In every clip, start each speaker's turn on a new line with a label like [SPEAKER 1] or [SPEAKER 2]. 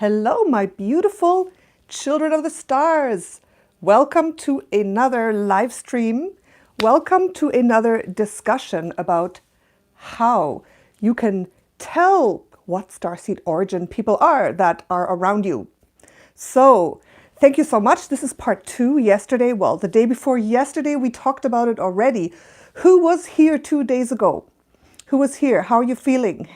[SPEAKER 1] Hello, my beautiful children of the stars. Welcome to another live stream. Welcome to another discussion about how you can tell what starseed origin people are that are around you. So thank you so much. This is part 2. Yesterday, well, the day before yesterday, we talked about it already. Who was here 2 days ago? Who was here? How are you feeling?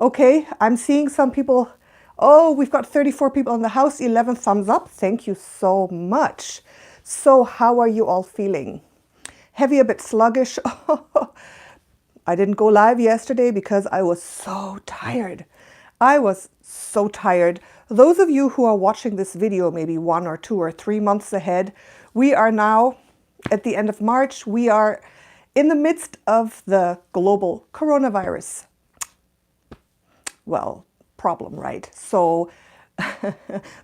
[SPEAKER 1] Okay, I'm seeing some people. Oh, we've got 34 people in the house, 11 thumbs up. Thank you so much. So how are you all feeling? Heavy, a bit sluggish? I didn't go live yesterday because I was so tired. I was so tired. Those of you who are watching this video maybe 1 or 2 or 3 months ahead, we are now at the end of March. We are in the midst of the global coronavirus. Well, problem, right? So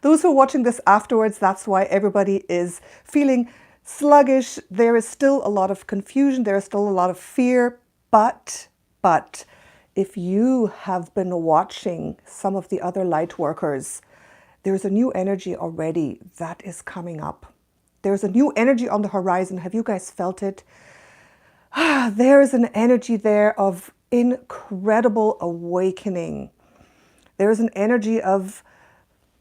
[SPEAKER 1] those who are watching this afterwards, that's why everybody is feeling sluggish. There is still a lot of confusion. There is still a lot of fear. But if you have been watching some of the other light workers, there's a new energy already that is coming up. There's a new energy on the horizon. Have you guys felt it? There is an energy there of incredible awakening. There is an energy of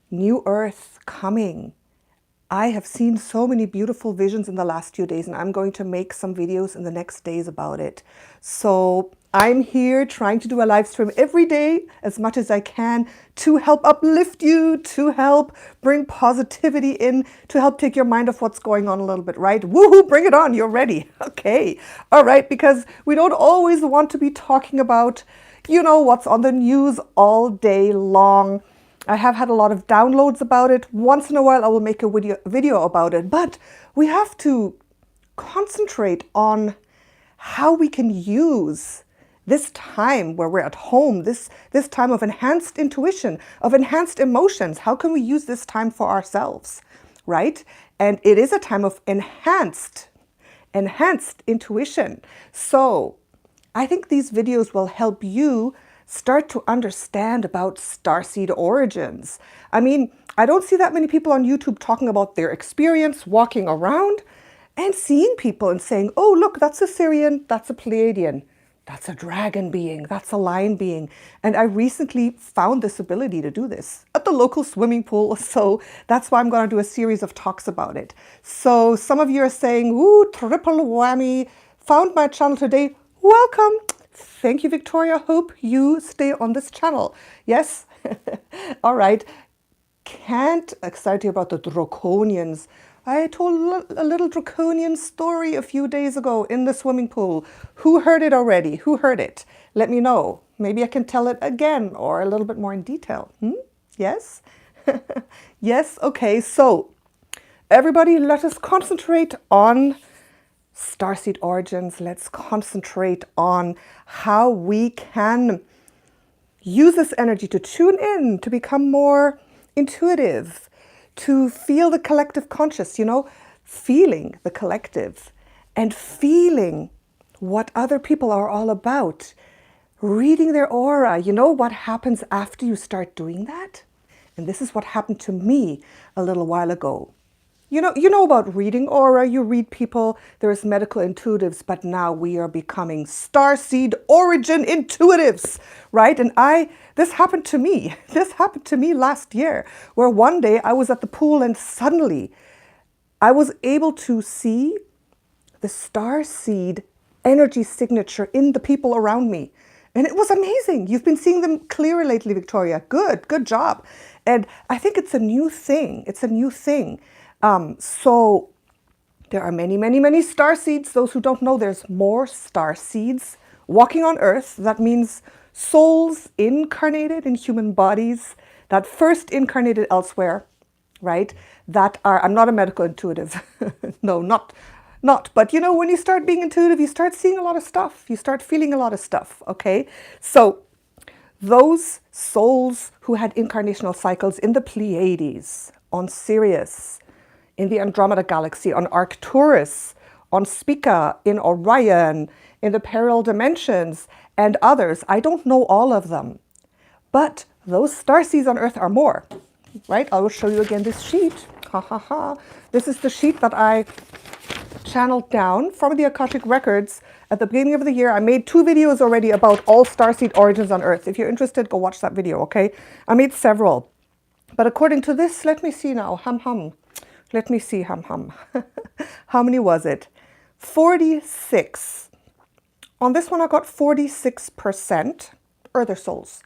[SPEAKER 1] new earth coming. I have seen so many beautiful visions in the last few days, and I'm going to make some videos in the next days about it. So I'm here trying to do a live stream every day as much as I can to help uplift you, to help bring positivity in, to help take your mind off what's going on a little bit, right? Woohoo, bring it on, you're ready. Okay, all right, because we don't always want to be talking about, you know, what's on the news all day long. I have had a lot of downloads about it. Once in a while, I will make a video about it, but we have to concentrate on how we can use this time where we're at home, this time of enhanced intuition, of enhanced emotions. How can we use this time for ourselves, right? And it is a time of enhanced intuition. So I think these videos will help you start to understand about starseed origins. I mean, I don't see that many people on YouTube talking about their experience walking around and seeing people and saying, oh, look, that's a Sirian, that's a Pleiadian, that's a dragon being, that's a lion being. And I recently found this ability to do this at the local swimming pool. So that's why I'm going to do a series of talks about it. So some of you are saying, ooh, triple whammy, found my channel today. Welcome. Thank you, Victoria. Hope you stay on this channel. Yes. All right. Can't excite you about the Draconians. I told a little Draconian story a few days ago in the swimming pool. Who heard it already? Who heard it? Let me know. Maybe I can tell it again or a little bit more in detail. Yes? Yes? Okay. So everybody, let us concentrate on starseed origins. Let's concentrate on how we can use this energy to tune in, to become more intuitive, to feel the collective conscious, you know, feeling the collective and feeling what other people are all about, reading their aura. You know what happens after you start doing that? And this is what happened to me a little while ago. You know about reading aura, you read people, there's medical intuitives, but now we are becoming starseed origin intuitives, right? And this happened to me. This happened to me last year, where one day I was at the pool and suddenly I was able to see the starseed energy signature in the people around me. And it was amazing. You've been seeing them clearer lately, Victoria. Good job. And I think it's a new thing. It's a new thing. So there are many starseeds. Those who don't know, there's more starseeds walking on Earth. That means souls incarnated in human bodies that first incarnated elsewhere, right? That are, I'm not a medical intuitive. No, not. But you know, when you start being intuitive, you start seeing a lot of stuff. You start feeling a lot of stuff, okay? So those souls who had incarnational cycles in the Pleiades, on Sirius, in the Andromeda Galaxy, on Arcturus, on Spica, in Orion, in the parallel dimensions, and others. I don't know all of them, but those starseeds on Earth are more. right? I will show you again this sheet. Ha ha ha. This is the sheet that I channeled down from the Akashic Records at the beginning of the year. I made 2 videos already about all starseed origins on Earth. If you're interested, go watch that video, okay? I made several. But according to this, let me see now. Let me see, How many was it? 46. On this one, I got 46% Earther souls.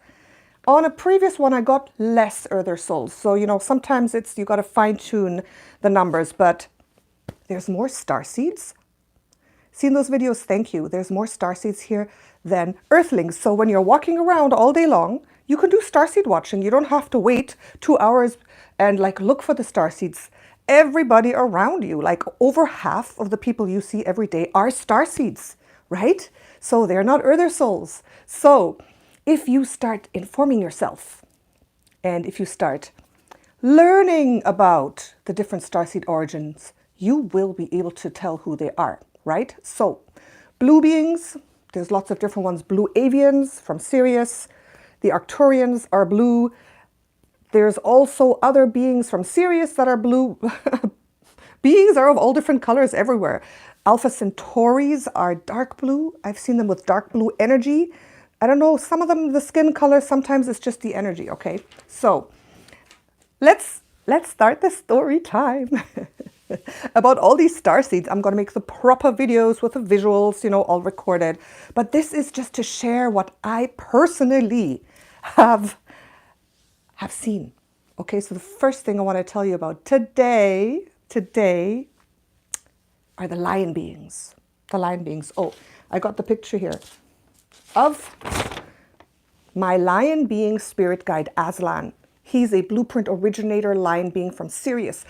[SPEAKER 1] On a previous one, I got less Earther souls. So, you know, sometimes you got to fine tune the numbers, but there's more starseeds. Seen those videos? Thank you. There's more starseeds here than Earthlings. So when you're walking around all day long, you can do starseed watching. You don't have to wait 2 hours and like look for the starseeds. Everybody around you, like over half of the people you see every day are starseeds, right? So they're not Earther souls. So if you start informing yourself and if you start learning about the different starseed origins, you will be able to tell who they are, right? So blue beings, there's lots of different ones. Blue avians from Sirius. The Arcturians are blue. There's also other beings from Sirius that are blue. Beings are of all different colors everywhere. Alpha Centauris are dark blue. I've seen them with dark blue energy. I don't know, some of them, the skin color, sometimes it's just the energy, okay? So let's start the story time. About all these starseeds. I'm going to make the proper videos with the visuals, you know, all recorded. But this is just to share what I personally have seen. Okay, so the first thing I want to tell you about today are the lion beings. The lion beings. Oh, I got the picture here of my lion being spirit guide, Aslan. He's a blueprint originator lion being from Sirius.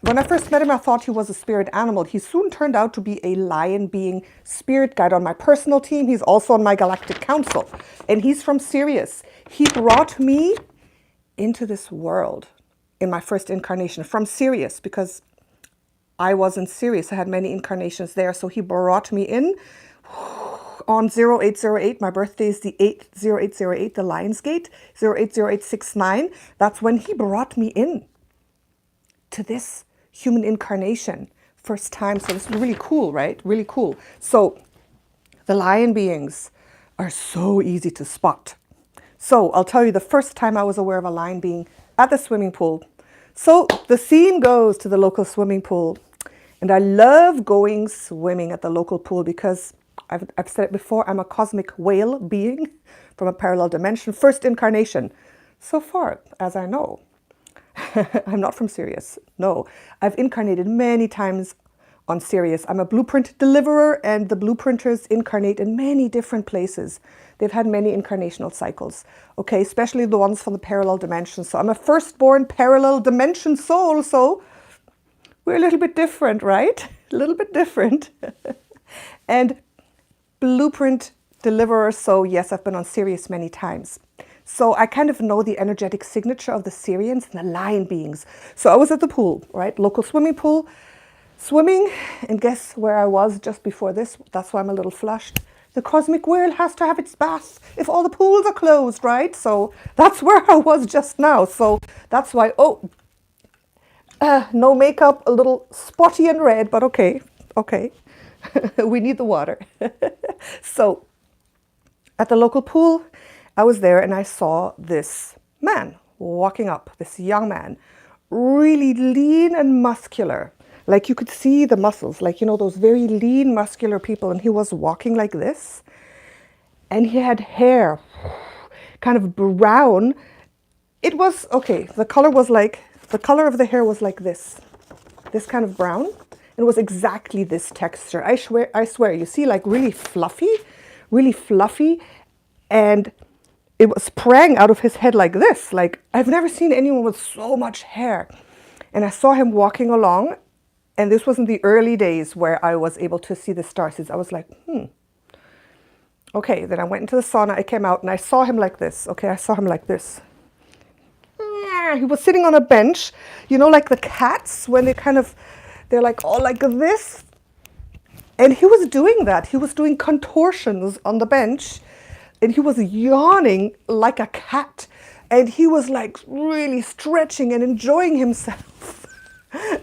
[SPEAKER 1] When I first met him, I thought he was a spirit animal. He soon turned out to be a lion being spirit guide on my personal team. He's also on my galactic council. And he's from Sirius. He brought me into this world in my first incarnation from Sirius because I was in Sirius. I had many incarnations there. So he brought me in on 0808. My birthday is the 80808, the Lion's Gate, 080869. That's when he brought me in to this human incarnation. First time. So this is really cool, right? Really cool. So the lion beings are so easy to spot. So I'll tell you the first time I was aware of a lion being at the swimming pool. So the scene goes to the local swimming pool. And I love going swimming at the local pool because I've said it before, I'm a cosmic whale being from a parallel dimension, first incarnation. So far as I know, I'm not from Sirius. No, I've incarnated many times on Sirius. I'm a blueprint deliverer and the blueprinters incarnate in many different places. They've had many incarnational cycles, okay, especially the ones from the parallel dimension. So I'm a firstborn parallel dimension soul. So we're a little bit different, right? A little bit different. And blueprint deliverer. So yes, I've been on Sirius many times. So I kind of know the energetic signature of the Sirians and the lion beings. So I was at the pool, right? Local swimming pool, swimming. And guess where I was just before this? That's why I'm a little flushed. The cosmic whale has to have its bath if all the pools are closed, right? So that's where I was just now. So that's why, no makeup, a little spotty and red, but okay. We need the water. So at the local pool, I was there and I saw this man walking up, this young man, really lean and muscular. Like you could see the muscles, like, you know, those very lean, muscular people. And he was walking like this. And he had hair, kind of brown. It was, okay, the color of the hair was like this kind of brown. It was exactly this texture. I swear, you see, like really fluffy, and it was sprang out of his head like this. Like I've never seen anyone with so much hair. And I saw him walking along, and this was in the early days where I was able to see the starseeds. I was like, Okay, then I went into the sauna, I came out, and I saw him like this. Okay, I saw him like this. He was sitting on a bench, you know, like the cats when they're like all like this. And he was doing that. He was doing contortions on the bench, and he was yawning like a cat. And he was like really stretching and enjoying himself.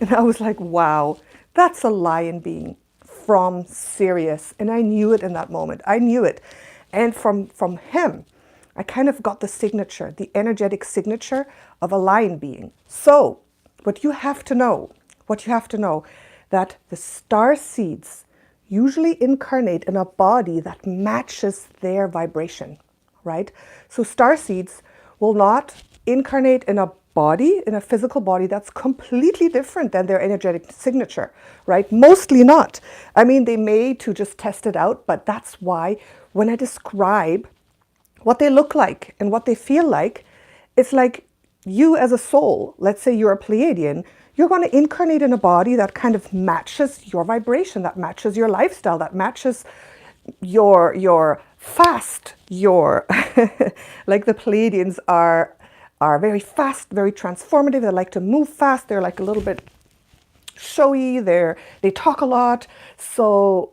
[SPEAKER 1] And I was like, wow, that's a lion being from Sirius. And I knew it in that moment. I knew it. And from him, I kind of got the signature, the energetic signature of a lion being. So what you have to know, that the star seeds usually incarnate in a body that matches their vibration, right? So star seeds will not incarnate in a body, in a physical body that's completely different than their energetic signature, right? Mostly not. I mean, they may to just test it out, but that's why when I describe what they look like and what they feel like, it's like you as a soul, let's say you're a Pleiadian, you're going to incarnate in a body that kind of matches your vibration, that matches your lifestyle, that matches your fast, your like the Pleiadians are very fast, very transformative. They like to move fast. They're like a little bit showy. They talk a lot. So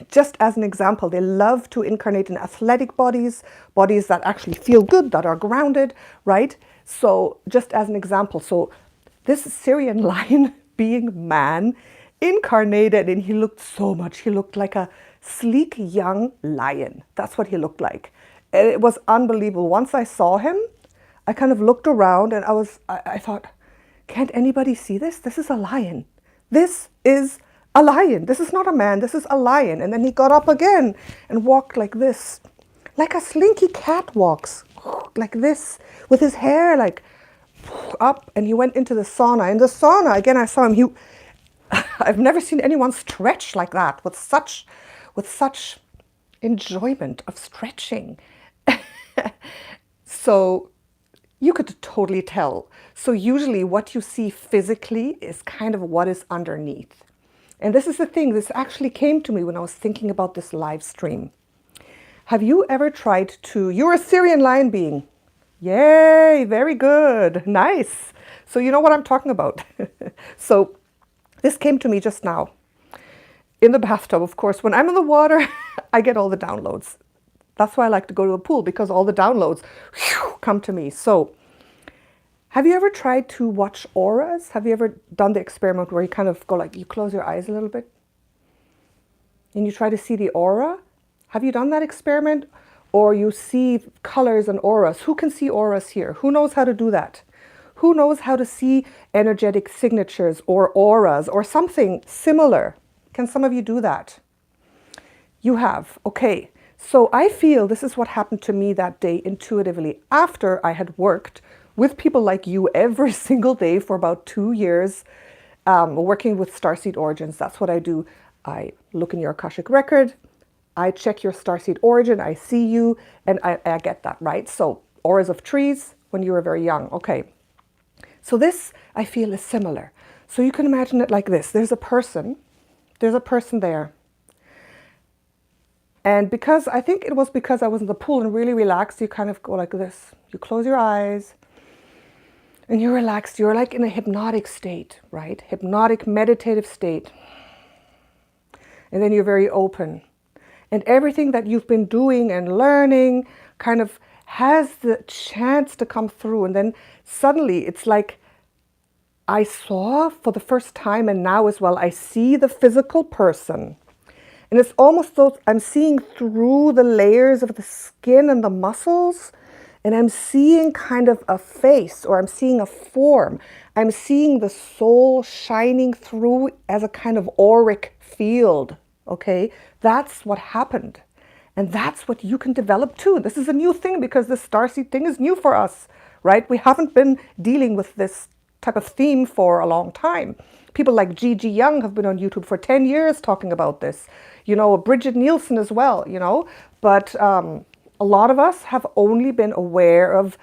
[SPEAKER 1] just as an example, they love to incarnate in athletic bodies that actually feel good, that are grounded, right? So just as an example, so this Sirian lion being man incarnated, and he looked like a sleek young lion. That's what he looked like. And it was unbelievable. Once I saw him, I kind of looked around and I thought, can't anybody see this? This is a lion. This is a lion. This is not a man. This is a lion. And then he got up again and walked like this, like a slinky cat walks, like this, with his hair like up. And he went into the sauna. In the sauna, again, I saw him. I've never seen anyone stretch like that with such enjoyment of stretching. So you could totally tell. So usually what you see physically is kind of what is underneath. And this is the thing, this actually came to me when I was thinking about this live stream. Have you ever tried to, you're a Sirian lion being. Yay, very good, nice. So you know what I'm talking about. So this came to me just now. In the bathtub, of course, when I'm in the water, I get all the downloads. That's why I like to go to the pool, because all the downloads come to me. So have you ever tried to watch auras? Have you ever done the experiment where you kind of go like, you close your eyes a little bit and you try to see the aura? Have you done that experiment? Or you see colors and auras? Who can see auras here? Who knows how to do that? Who knows how to see energetic signatures or auras or something similar? Can some of you do that? You have, okay. So I feel this is what happened to me that day intuitively after I had worked with people like you every single day for about 2 years, working with Starseed Origins. That's what I do. I look in your Akashic record, I check your Starseed origin, I see you, and I get that, right? So auras of trees when you were very young, okay. So this I feel is similar. So you can imagine it like this. There's a person there. And I think it was because I was in the pool and really relaxed, you kind of go like this. You close your eyes and you're relaxed. You're like in a hypnotic state, right? Hypnotic, meditative state. And then you're very open. And everything that you've been doing and learning kind of has the chance to come through. And then suddenly it's like I saw for the first time, and now as well, I see the physical person. And it's almost though I'm seeing through the layers of the skin and the muscles, and I'm seeing kind of a face, or I'm seeing a form. I'm seeing the soul shining through as a kind of auric field, okay? That's what happened. And that's what you can develop too. This is a new thing because this starseed thing is new for us, right? We haven't been dealing with this type of theme for a long time. People like Gigi Young have been on YouTube for 10 years talking about this. You know, Bridget Nielsen as well, you know. But a lot of us have only been aware of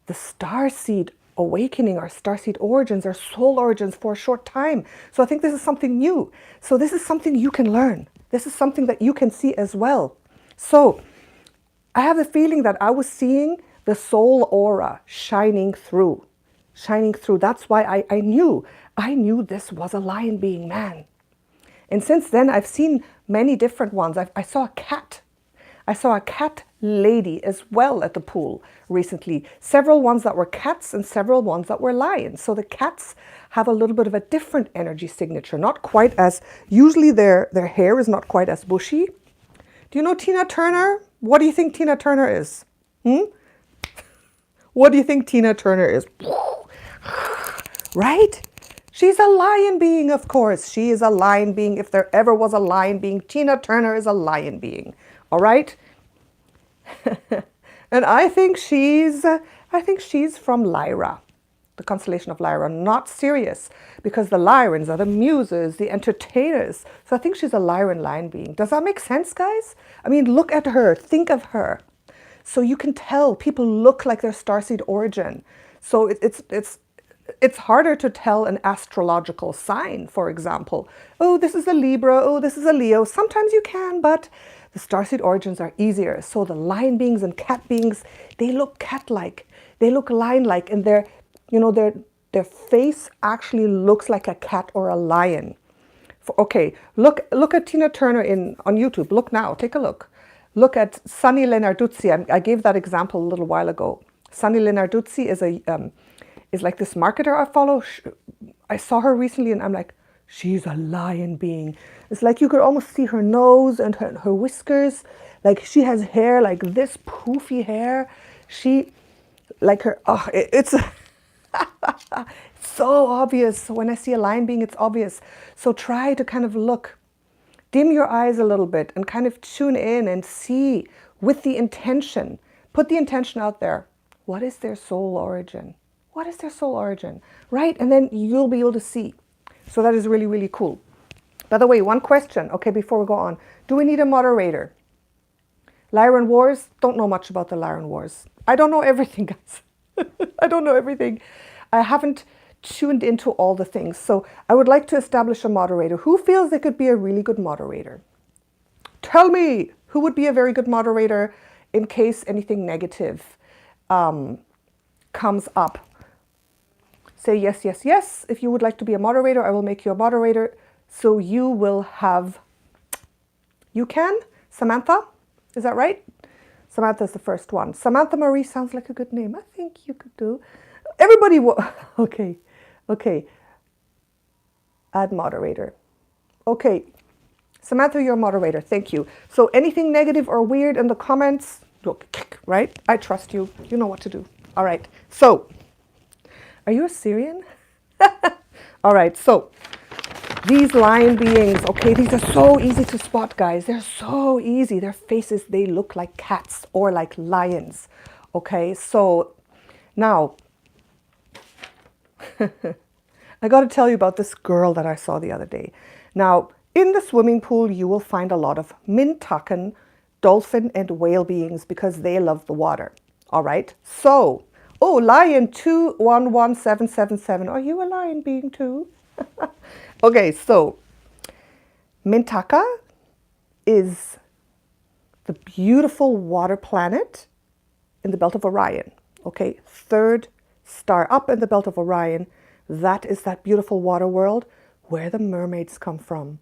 [SPEAKER 1] the starseed awakening, our starseed origins, our soul origins for a short time. So I think this is something new. So this is something you can learn. This is something that you can see as well. So I have the feeling that I was seeing the soul aura shining through. That's why I knew this was a lion being man. And since then, I've seen many different ones. I saw a cat. I saw a cat lady as well at the pool recently. Several ones that were cats and several ones that were lions. So the cats have a little bit of a different energy signature, not quite as, usually their hair is not quite as bushy. Do you know Tina Turner? What do you think Tina Turner is? What do you think Tina Turner is? Right? She's a lion being, of course. She is a lion being. If there ever was a lion being, Tina Turner is a lion being. All right? And I think she's from Lyra, the constellation of Lyra, not Sirius, because the Lyrans are the muses, the entertainers. So I think she's a Lyran lion being. Does that make sense, guys? I mean, look at her. Think of her. So you can tell people look like their starseed origin. So it's harder to tell an astrological sign, for example. Oh, this is a Libra. Oh, this is a Leo. Sometimes you can, but the starseed origins are easier. So the lion beings and cat beings, they look cat-like. They look lion-like, and their face actually looks like a cat or a lion. Okay, look at Tina Turner on YouTube. Look now. Take a look. Look at Sunny Lenarduzzi. I gave that example a little while ago. Sunny Lenarduzzi is like this marketer I follow. I saw her recently and I'm like, she's a lion being. It's like you could almost see her nose and her whiskers. Like she has hair like this, poofy hair. It's so obvious. When I see a lion being, it's obvious. So try to kind of look. Dim your eyes a little bit and kind of tune in and see with the intention. Put the intention out there. What is their soul origin? What is their soul origin? Right? And then you'll be able to see. So that is really, really cool. By the way, one question, okay, before we go on. Do we need a moderator? Lyran Wars? Don't know much about the Lyran Wars. I don't know everything, guys. I don't know everything. I haven't tuned into all the things. So I would like to establish a moderator. Who feels they could be a really good moderator? Tell me who would be a very good moderator in case anything negative comes up. Say yes, yes, yes. If you would like to be a moderator, I will make you a moderator. So you will have, you can? Samantha? Is that right? Samantha is the first one. Samantha Marie sounds like a good name. I think you could do. Everybody okay. Okay. Add moderator. Okay. Samantha, you're a moderator. Thank you. So anything negative or weird in the comments, right? I trust you. You know what to do. All right. So, are you a Sirian? All right. So, these lion beings, okay, these are so easy to spot, guys. They're so easy. Their faces, they look like cats or like lions. Okay. So, now, I got to tell you about this girl that I saw the other day. Now, in the swimming pool, you will find a lot of Mintakan, dolphin, and whale beings because they love the water. All right. So, oh, Lion 211777. Are you a lion being too? Okay, so Mintaka is the beautiful water planet in the belt of Orion. Okay, third star up in the belt of Orion. That is that beautiful water world where the mermaids come from,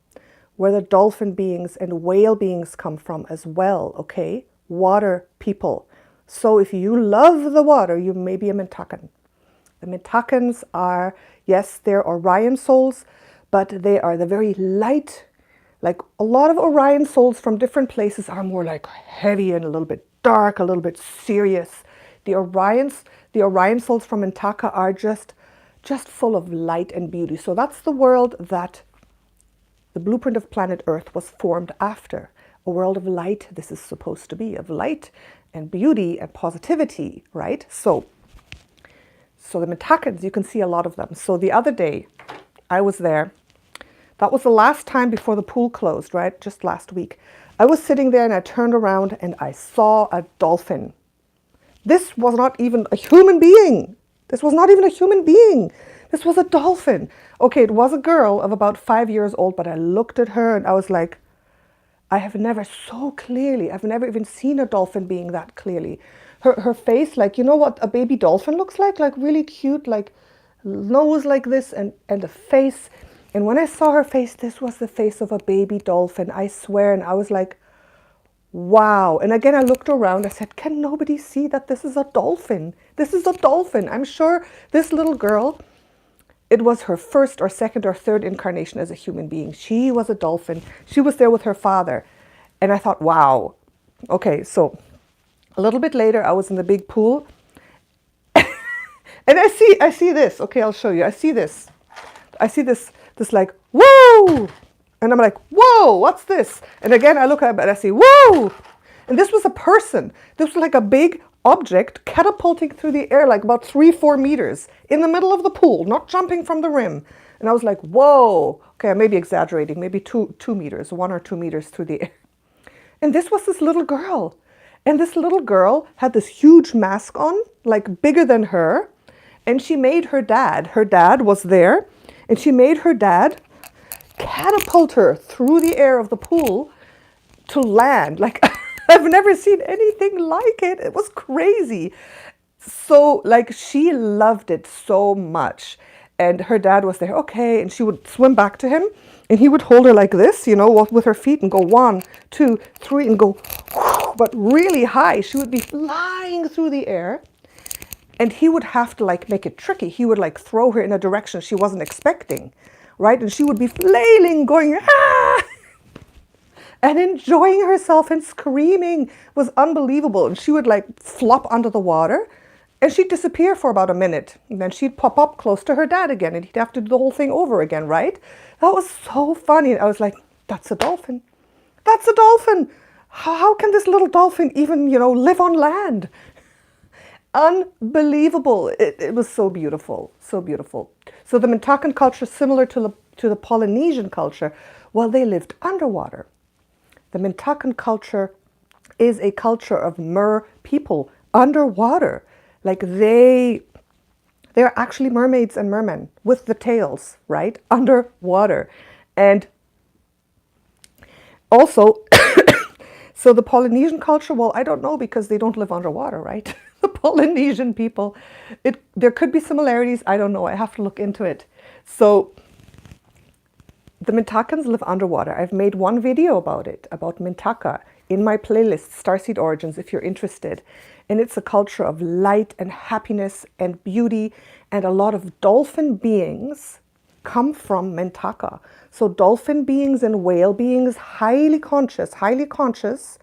[SPEAKER 1] where the dolphin beings and whale beings come from as well. Okay, water people. So if you love the water, you may be a Mintakan. The Mintakans are, yes, they're Orion souls, but they are the very light, like a lot of Orion souls from different places are more like heavy and a little bit dark, a little bit serious. The Orion souls from Mintaka are just full of light and beauty. So that's the world that the blueprint of planet Earth was formed after. A world of light. This is supposed to be of light and beauty and positivity, right? So the Mintakans, you can see a lot of them. So the other day, I was there. That was the last time before the pool closed, right? Just last week. I was sitting there and I turned around and I saw a dolphin. This was not even a human being. This was not even a human being. This was a dolphin. Okay, it was a girl of about 5 years old, but I looked at her and I was like, I've never even seen a dolphin being that clearly. Her face, like, you know what a baby dolphin looks like really cute, like nose like this and the face. And when I saw her face, this was the face of a baby dolphin, I swear. And I was like, wow. And again, I looked around. I said, can nobody see that this is a dolphin? This is a dolphin. I'm sure this little girl, it was her first or second or third incarnation as a human being. She was a dolphin. She was there with her father. And I thought, wow. Okay, so a little bit later, I was in the big pool. And I see this. Okay, I'll show you. I see this like, whoa! And I'm like, whoa, what's this? And again, I look at it and I see, whoa! And this was a person. This was like a big object catapulting through the air, like about 3-4 meters in the middle of the pool, not jumping from the rim. And I was like, whoa. Okay, I may be exaggerating, maybe 2 meters, 1 or 2 meters through the air. And this was this little girl. And this little girl had this huge mask on, like bigger than her. And she made her dad was there, and she made her dad catapult her through the air of the pool to land. Like, I've never seen anything like it. It was crazy. So, like, she loved it so much. And her dad was there, okay, and she would swim back to him, and he would hold her like this, you know, with her feet and go 1, 2, 3, and go, but really high. She would be flying through the air. And he would have to like make it tricky. He would like throw her in a direction she wasn't expecting, right? And she would be flailing, going, ah! And enjoying herself and screaming. It was unbelievable. And she would like flop under the water and she'd disappear for about a minute. And then she'd pop up close to her dad again and he'd have to do the whole thing over again, right? That was so funny. I was like, that's a dolphin. That's a dolphin. How can this little dolphin even, you know, live on land? Unbelievable. It was so beautiful, so beautiful. So the Mintakan culture, similar to the Polynesian culture, well, they lived underwater. The Mintakan culture is a culture of mer people underwater. Like they're actually mermaids and mermen with the tails, right? Underwater. And also, so the Polynesian culture, well, I don't know because they don't live underwater, right? The Polynesian people, there could be similarities. I don't know. I have to look into it. So the Mintakans live underwater. I've made one video about it, about Mintaka, in my playlist, Starseed Origins, if you're interested. And it's a culture of light and happiness and beauty. And a lot of dolphin beings come from Mintaka. So dolphin beings and whale beings, highly conscious,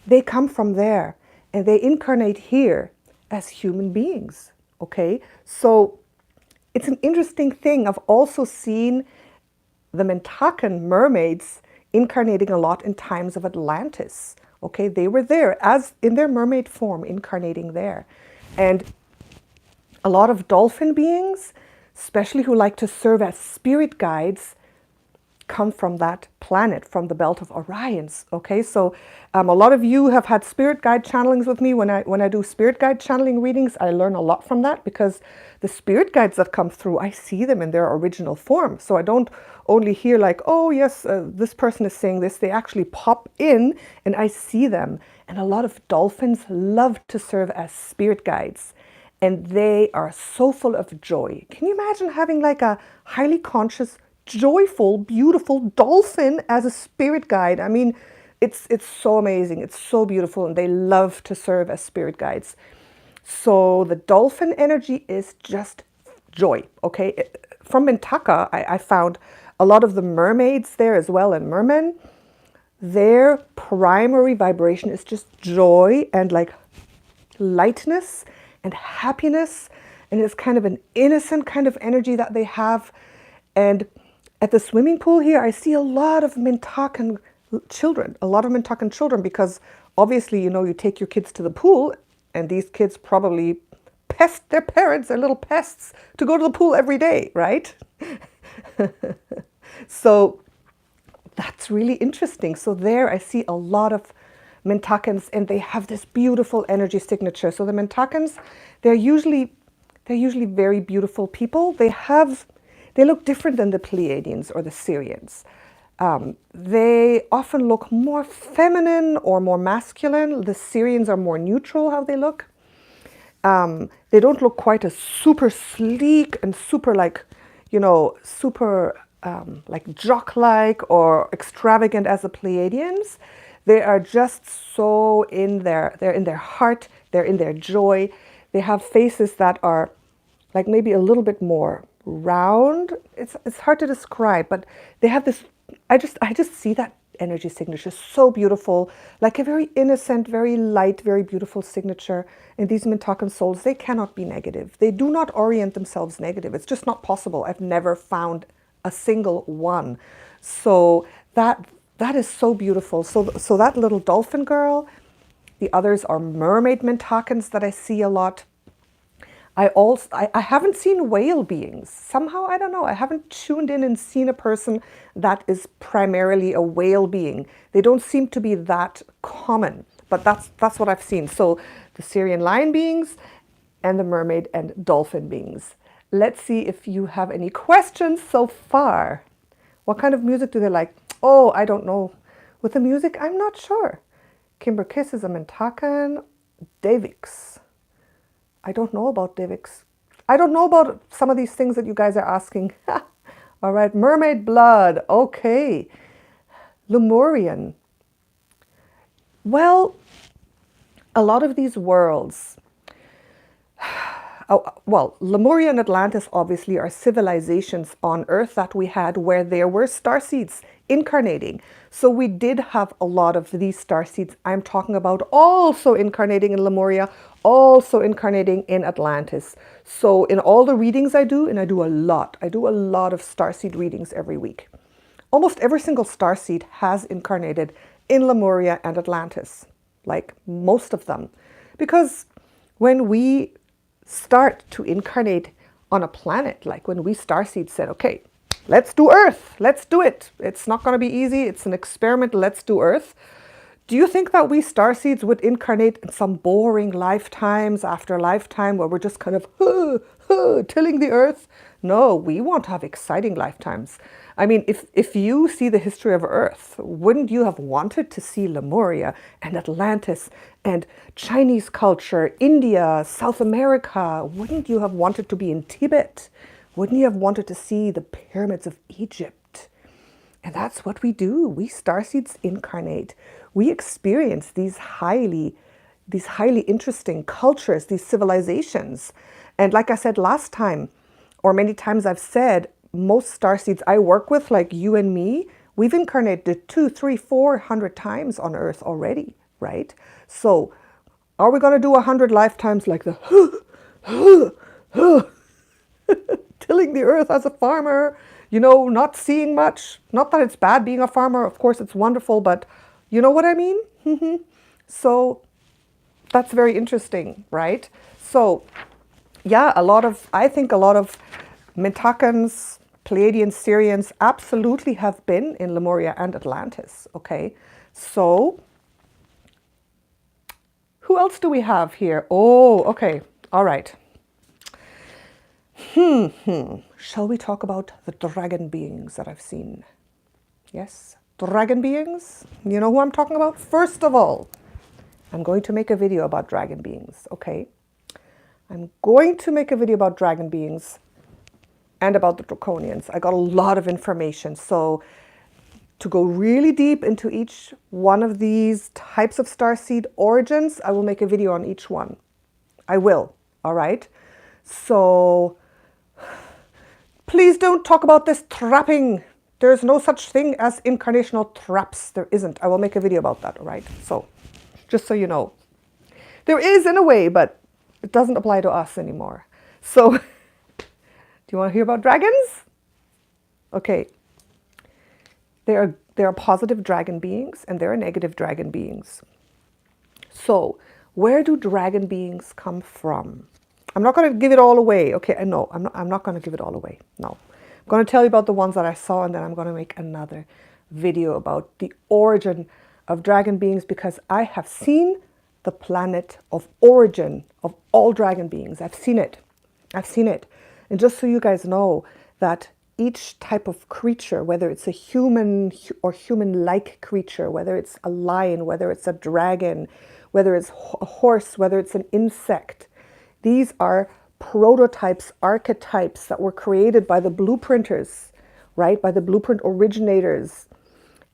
[SPEAKER 1] they come from there. And they incarnate here as human beings, okay? So it's an interesting thing. I've also seen the Mintakan mermaids incarnating a lot in times of Atlantis, okay? They were there as in their mermaid form, incarnating there. And a lot of dolphin beings, especially who like to serve as spirit guides, come from that planet, from the belt of Orions. Okay, so a lot of you have had spirit guide channelings with me. When I do spirit guide channeling readings, I learn a lot from that because the spirit guides that come through, I see them in their original form. So I don't only hear like, oh yes, this person is saying this. They actually pop in and I see them. And a lot of dolphins love to serve as spirit guides. And they are so full of joy. Can you imagine having like a highly conscious, joyful, beautiful dolphin as a spirit guide? I mean, it's so amazing. It's so beautiful, and they love to serve as spirit guides. So the dolphin energy is just joy, okay? From Mintaka, I found a lot of the mermaids there as well, and mermen. Their primary vibration is just joy and like lightness and happiness, and it's kind of an innocent kind of energy that they have. And at the swimming pool here, I see a lot of Mintakan children, because obviously, you know, you take your kids to the pool and these kids probably pest their parents, they're little pests, to go to the pool every day, right? So that's really interesting. So there I see a lot of Mintakans, and they have this beautiful energy signature. So the Mintakans, they're usually very beautiful people. They look different than the Pleiadians or the Sirians. They often look more feminine or more masculine. The Sirians are more neutral how they look. They don't look quite as super sleek and super like, you know, super like jock-like or extravagant as the Pleiadians. They are just so they're in their heart, they're in their joy. They have faces that are like maybe a little bit more round. It's hard to describe, but they have this, I just see that energy signature so beautiful, like a very innocent, very light, very beautiful signature. And these Mintakan souls, they cannot be negative. They do not orient themselves negative. It's just not possible. I've never found a single one. So that is so beautiful. So that little dolphin girl, the others are mermaid Mintakans that I see a lot. I haven't seen whale beings. Somehow, I don't know, I haven't tuned in and seen a person that is primarily a whale being. They don't seem to be that common, but that's what I've seen. So the Sirian Lion beings and the mermaid and dolphin beings. Let's see if you have any questions so far. What kind of music do they like? Oh, I don't know. With the music, I'm not sure. Kimber Kiss is a Mintakan. Davix. I don't know about Davix. I don't know about some of these things that you guys are asking. All right, mermaid blood. Okay. Lemurian. Well, a lot of these worlds, well, Lemuria and Atlantis obviously are civilizations on Earth that we had where there were starseeds incarnating. So we did have a lot of these starseeds I'm talking about also incarnating in Lemuria, also incarnating in Atlantis. So in all the readings I do, and I do a lot of starseed readings every week. Almost every single starseed has incarnated in Lemuria and Atlantis, like most of them. Because when we start to incarnate on a planet, like when we starseeds said, okay, let's do Earth, let's do it. It's not going to be easy. It's an experiment. Let's do Earth. Do you think that we starseeds would incarnate in some boring lifetimes after lifetime where we're just kind of tilling the Earth? No, we want to have exciting lifetimes. I mean, if you see the history of Earth, wouldn't you have wanted to see Lemuria and Atlantis and Chinese culture, India, South America? Wouldn't you have wanted to be in Tibet? Wouldn't you have wanted to see the pyramids of Egypt? And that's what we do. We starseeds incarnate. We experience these highly interesting cultures, these civilizations. And like I said last time, or many times I've said, most starseeds I work with, like you and me, we've incarnated 200, 300, 400 times on Earth already, right? So are we going to do 100 lifetimes like the tilling the Earth as a farmer, you know, not seeing much? Not that it's bad being a farmer. Of course, it's wonderful, but you know what I mean? So that's very interesting, right? So yeah, I think a lot of Mintakans, Pleiadians, Sirians absolutely have been in Lemuria and Atlantis, okay? So who else do we have here? Oh, okay, all right. Shall we talk about the dragon beings that I've seen? Yes, dragon beings. You know who I'm talking about? First of all, I'm going to make a video about dragon beings, okay? I'm going to make a video about dragon beings and about the Draconians. I got a lot of information. So to go really deep into each one of these types of starseed origins, I will make a video on each one. I will, all right? So please don't talk about this trapping. There's no such thing as incarnational traps. There isn't. I will make a video about that, all right? So just so you know. There is in a way, but it doesn't apply to us anymore. So do you want to hear about dragons? Okay. There are positive dragon beings and there are negative dragon beings. So where do dragon beings come from? I'm not going to give it all away. Okay, I know. I'm not going to give it all away. No. I'm going to tell you about the ones that I saw, and then I'm going to make another video about the origin of dragon beings, because I have seen the planet of origin of all dragon beings. I've seen it. I've seen it. And just so you guys know that each type of creature, whether it's a human or human-like creature, whether it's a lion, whether it's a dragon, whether it's a horse, whether it's an insect, these are prototypes, archetypes that were created by the blueprinters, right? By the blueprint originators,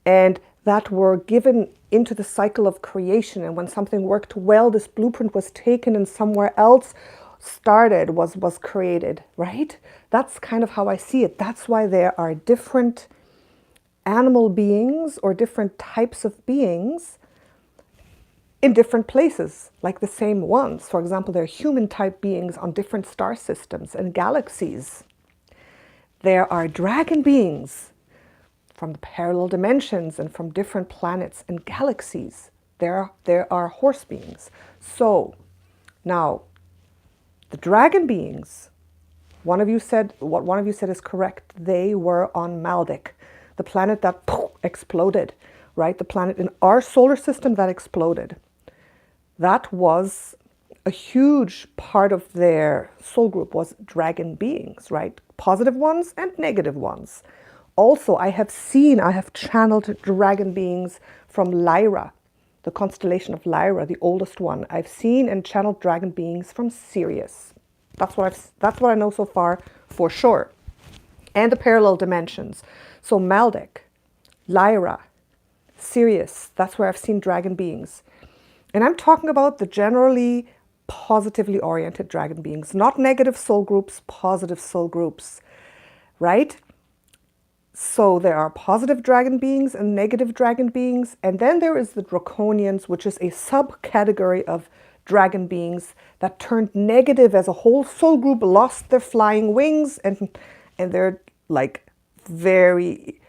[SPEAKER 1] and that were given into the cycle of creation. And when something worked well, this blueprint was taken and somewhere else started, was created, right? That's kind of how I see it. That's why there are different animal beings or different types of beings in different places, like the same ones. For example, there are human type beings on different star systems and galaxies. There are dragon beings from the parallel dimensions and from different planets and galaxies. There are horse beings. So now the dragon beings, what one of you said is correct. They were on Maldek, the planet that exploded, right? The planet in our solar system that exploded. That was a huge part of their soul group, was dragon beings, right? Positive ones and negative ones. Also, I have channeled dragon beings from Lyra, the constellation of Lyra, the oldest one. I've seen and channeled dragon beings from Sirius. That's what I know so far for sure. And the parallel dimensions. So Maldek, Lyra, Sirius, that's where I've seen dragon beings. And I'm talking about the generally positively oriented dragon beings, not negative soul groups, positive soul groups, right? So there are positive dragon beings and negative dragon beings. And then there is the Draconians, which is a subcategory of dragon beings that turned negative as a whole soul group, lost their flying wings, and they're like very...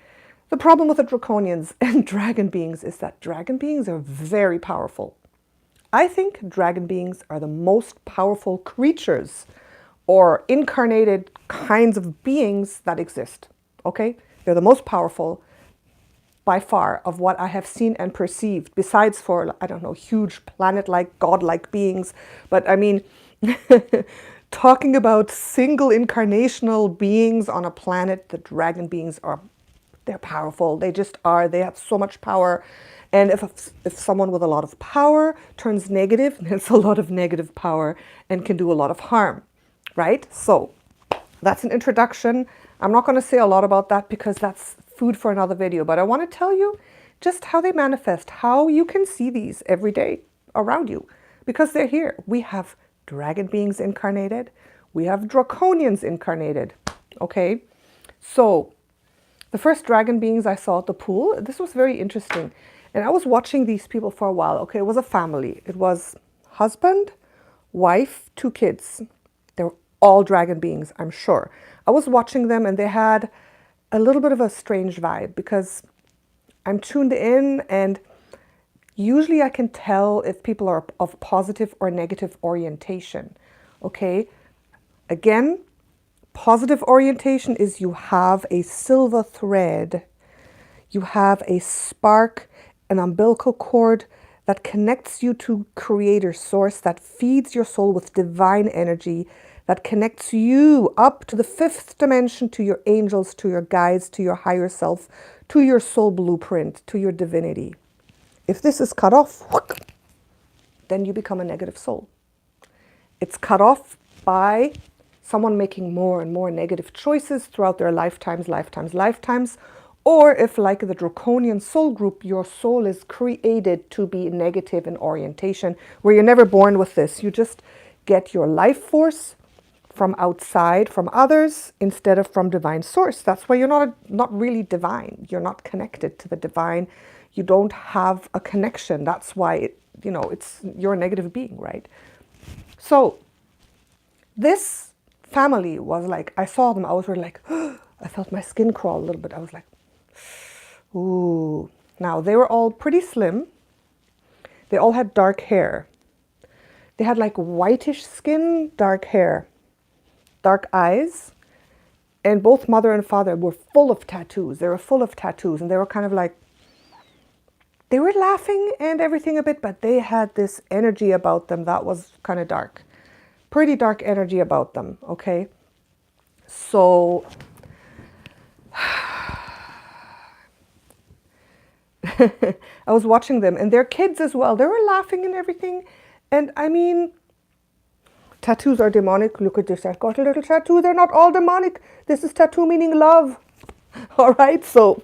[SPEAKER 1] The problem with the Draconians and dragon beings is that dragon beings are very powerful. I think dragon beings are the most powerful creatures or incarnated kinds of beings that exist, okay? They're the most powerful by far of what I have seen and perceived, besides for, I don't know, huge planet-like, god-like beings. But I mean, talking about single incarnational beings on a planet, the dragon beings they're powerful. They just are. They have so much power. And if someone with a lot of power turns negative, it's a lot of negative power and can do a lot of harm, right? So that's an introduction. I'm not going to say a lot about that because that's food for another video, but I want to tell you just how they manifest, how you can see these every day around you, because they're here. We have dragon beings incarnated. We have Draconians incarnated, okay? So the first dragon beings I saw at the pool, this was very interesting. And I was watching these people for a while. Okay, it was a family. It was husband, wife, 2 kids. They were all dragon beings, I'm sure. I was watching them and they had a little bit of a strange vibe because I'm tuned in and usually I can tell if people are of positive or negative orientation. Okay, again, positive orientation is you have a silver thread. You have a spark, an umbilical cord that connects you to creator source, that feeds your soul with divine energy, that connects you up to the 5th dimension, to your angels, to your guides, to your higher self, to your soul blueprint, to your divinity. If this is cut off, then you become a negative soul. It's cut off by someone making more and more negative choices throughout their lifetimes, or if, like the Draconian soul group, your soul is created to be negative in orientation, where you're never born with this. You just get your life force from outside, from others, instead of from divine source. That's why you're not really divine. You're not connected to the divine. You don't have a connection. That's why, you're a negative being, right? So this family was like, I saw them, I was really like, I felt my skin crawl a little bit. I was like, ooh. Now, they were all pretty slim. They all had dark hair. They had like whitish skin, dark hair, dark eyes. And both mother and father were full of tattoos. They were full of tattoos. And they were kind of like, they were laughing and everything a bit, but they had this energy about them that was kind of dark. Pretty dark energy about them, okay? So I was watching them and their kids as well. They were laughing and everything. And I mean, tattoos are demonic. Look at this. I've got a little tattoo. They're not all demonic. This is tattoo meaning love. All right. So,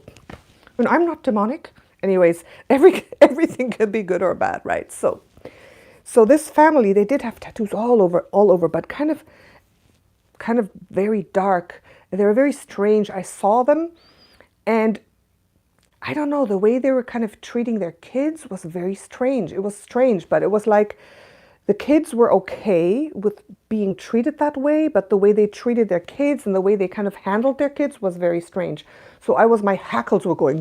[SPEAKER 1] and I'm not demonic. Anyways, everything can be good or bad, right? So this family, they did have tattoos all over, but kind of very dark. They were very strange. I saw them, and I don't know, the way they were kind of treating their kids was very strange. It was strange, but it was like the kids were okay with being treated that way, but the way they treated their kids and the way they kind of handled their kids was very strange. So my hackles were going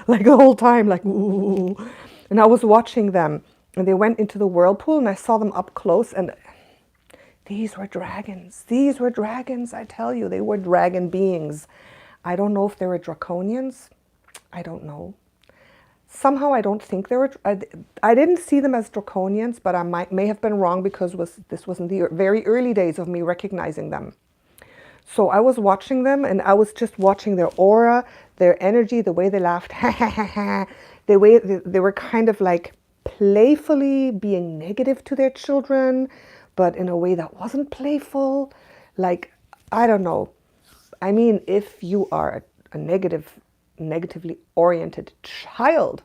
[SPEAKER 1] like the whole time, like, ooh. And I was watching them, and they went into the whirlpool, and I saw them up close, and these were dragons. These were dragons, I tell you. They were dragon beings. I don't know if they were Draconians. I don't know. Somehow I don't think they were. I didn't see them as Draconians, but I may have been wrong because this was in the very early days of me recognizing them. So I was watching them, and I was just watching their aura, their energy, the way they laughed, the way they were kind of like playfully being negative to their children, but in a way that wasn't playful. Like, I don't know. I mean, if you are a negatively oriented child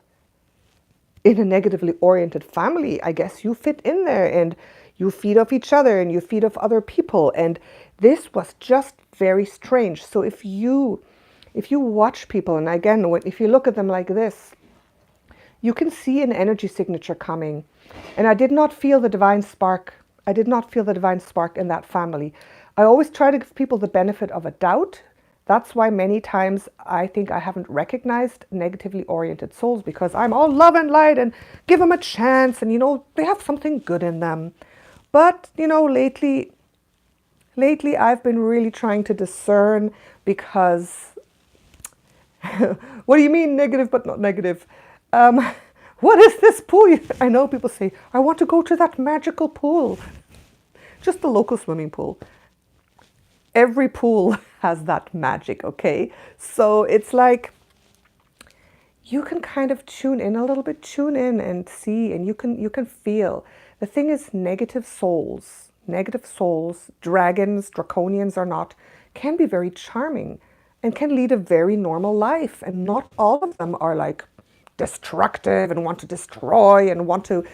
[SPEAKER 1] in a negatively oriented family, I guess you fit in there, and you feed off each other and you feed off other people. And this was just very strange. So if you watch people, and again, if you look at them like this, you can see an energy signature coming. And I did not feel the divine spark. I did not feel the divine spark in that family. I always try to give people the benefit of a doubt. That's why many times I think I haven't recognized negatively oriented souls, because I'm all love and light and give them a chance, and they have something good in them. But lately I've been really trying to discern, because what do you mean negative but not negative? What is this pool? I know people say, I want to go to that magical pool. Just the local swimming pool. Every pool has that magic, okay? So it's like, you can kind of tune in a little bit, tune in and see, and you can feel. The thing is, negative souls, dragons, draconians or not, can be very charming and can lead a very normal life. And not all of them are like destructive and want to destroy and want to,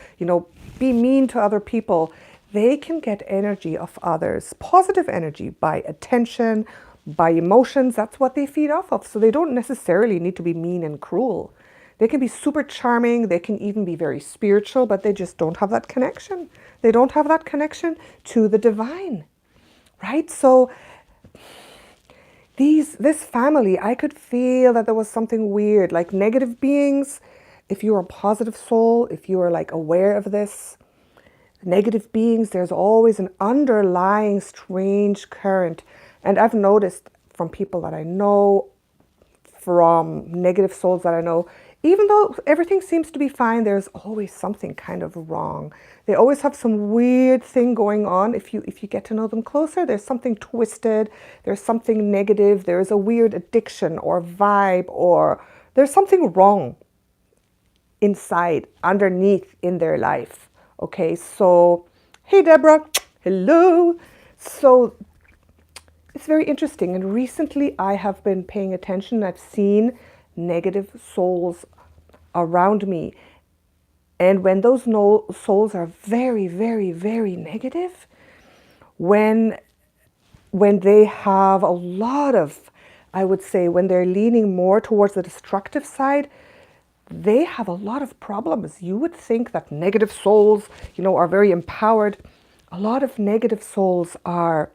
[SPEAKER 1] be mean to other people. They can get energy of others, positive energy, by attention, by emotions. That's what they feed off of. So they don't necessarily need to be mean and cruel. They can be super charming. They can even be very spiritual, but they just don't have that connection. They don't have that connection to the divine, right? So this family, I could feel that there was something weird, like negative beings. If you're a positive soul, if you are like aware of this, negative beings, there's always an underlying strange current. And I've noticed from people that I know, from negative souls that I know, even though everything seems to be fine, there's always something kind of wrong. They always have some weird thing going on. If you get to know them closer, there's something twisted, there's something negative, there's a weird addiction or vibe, or there's something wrong inside, underneath in their life. Okay, so, hey Deborah, hello. So it's very interesting, and recently I have been paying attention. I've seen negative souls around me, and when those souls are very, very, very negative, when they have a lot of, I would say, when they're leaning more towards the destructive side, they have a lot of problems. You would think that negative souls, are very empowered. A lot of negative souls are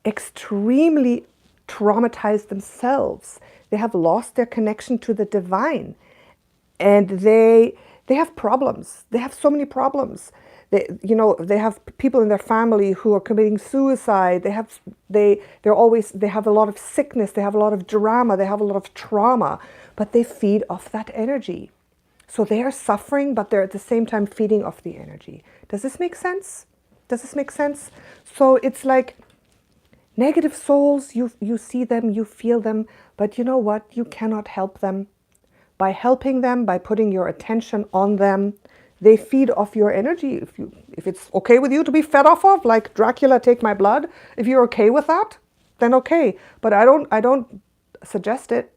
[SPEAKER 1] extremely traumatized themselves. They have lost their connection to the divine, and they have problems. They have so many problems. They have people in their family who are committing suicide. They have a lot of sickness. They have a lot of drama. They have a lot of trauma, but they feed off that energy. So they are suffering, but they're at the same time feeding off the energy. Does this make sense? Does this make sense? So it's like negative souls, you see them, you feel them, but you know what? You cannot help them. By helping them, by putting your attention on them, they feed off your energy. If it's okay with you to be fed off of, like Dracula, take my blood, if you're okay with that, then okay. But I don't suggest it.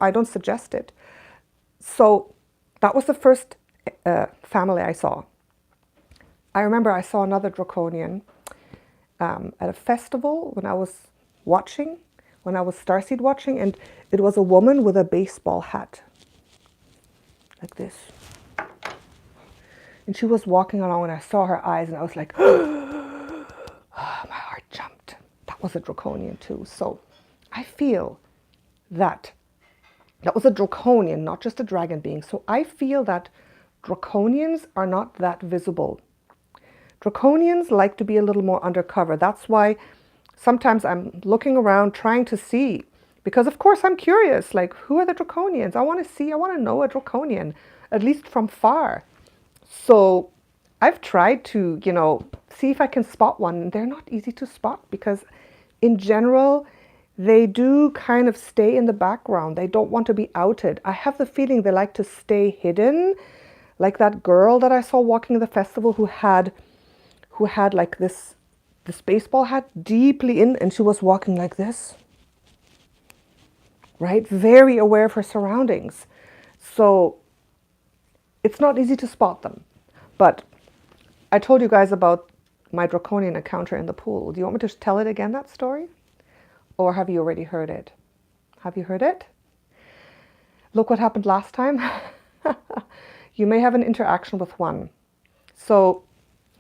[SPEAKER 1] I don't suggest it. So that was the first family I saw. I remember I saw another Draconian at a festival when I was starseed watching, and it was a woman with a baseball hat, like this. And she was walking along, and I saw her eyes, and I was like, oh, my heart jumped. That was a Draconian too. So I feel that was a Draconian, not just a dragon being. So I feel that Draconians are not that visible. Draconians like to be a little more undercover. That's why sometimes I'm looking around trying to see, because of course I'm curious, like, who are the Draconians? I want to know a Draconian, at least from far. So I've tried to, see if I can spot one. They're not easy to spot because in general, they do kind of stay in the background. They don't want to be outed. I have the feeling they like to stay hidden, like that girl that I saw walking the festival who had like this baseball hat deeply in, and she was walking like this, right? Very aware of her surroundings. So it's not easy to spot them. But I told you guys about my Draconian encounter in the pool. Do you want me to tell it again, that story? Or have you already heard it? Have you heard it? Look what happened last time. You may have an interaction with one. So,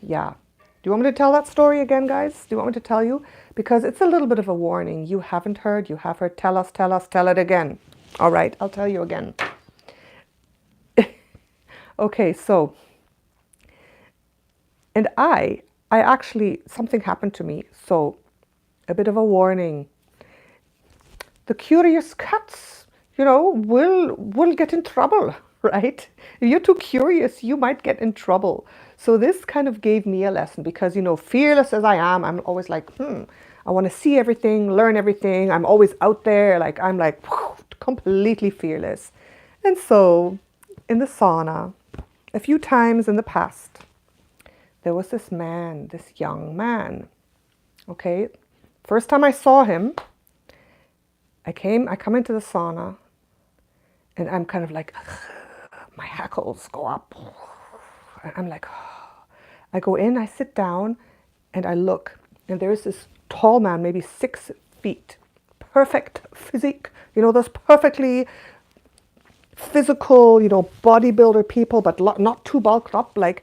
[SPEAKER 1] yeah. Do you want me to tell that story again, guys? Do you want me to tell you? Because it's a little bit of a warning. You haven't heard, you have heard. Tell us, tell it again. All right, I'll tell you again. Okay, so, and I actually, something happened to me. So, a bit of a warning. The curious cats, will get in trouble, right? If you're too curious, you might get in trouble. So this kind of gave me a lesson because, fearless as I am, I'm always like, I want to see everything, learn everything. I'm always out there. I'm completely fearless. And so in the sauna, a few times in the past, there was this young man. Okay. First time I saw him, I come into the sauna and I'm kind of like, my hackles go up. I'm like, I go in, I sit down and I look, and there is this tall man, maybe 6 feet, perfect physique, those perfectly physical, bodybuilder people, but not too bulked up, like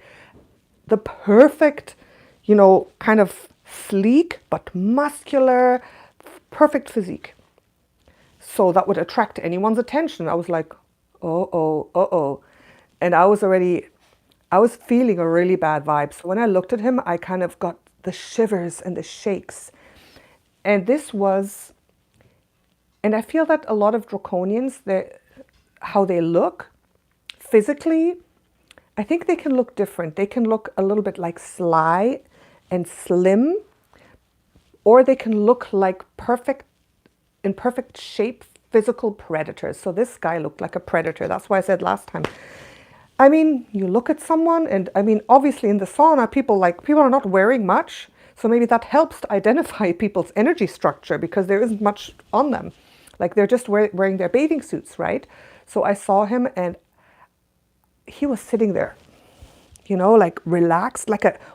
[SPEAKER 1] the perfect, kind of sleek, but muscular, perfect physique. So that would attract anyone's attention. I was like, uh-oh. And I was feeling a really bad vibe. So when I looked at him, I kind of got the shivers and the shakes. And I feel that a lot of Draconians, how they look physically, I think they can look different. They can look a little bit like sly and slim, or they can look like in perfect shape, physical predators. So this guy looked like a predator. That's why I said last time. I mean, you look at someone, and I mean, obviously in the sauna, people are not wearing much. So maybe that helps to identify people's energy structure because there isn't much on them. Like they're just wearing their bathing suits, right? So I saw him and he was sitting there, like relaxed,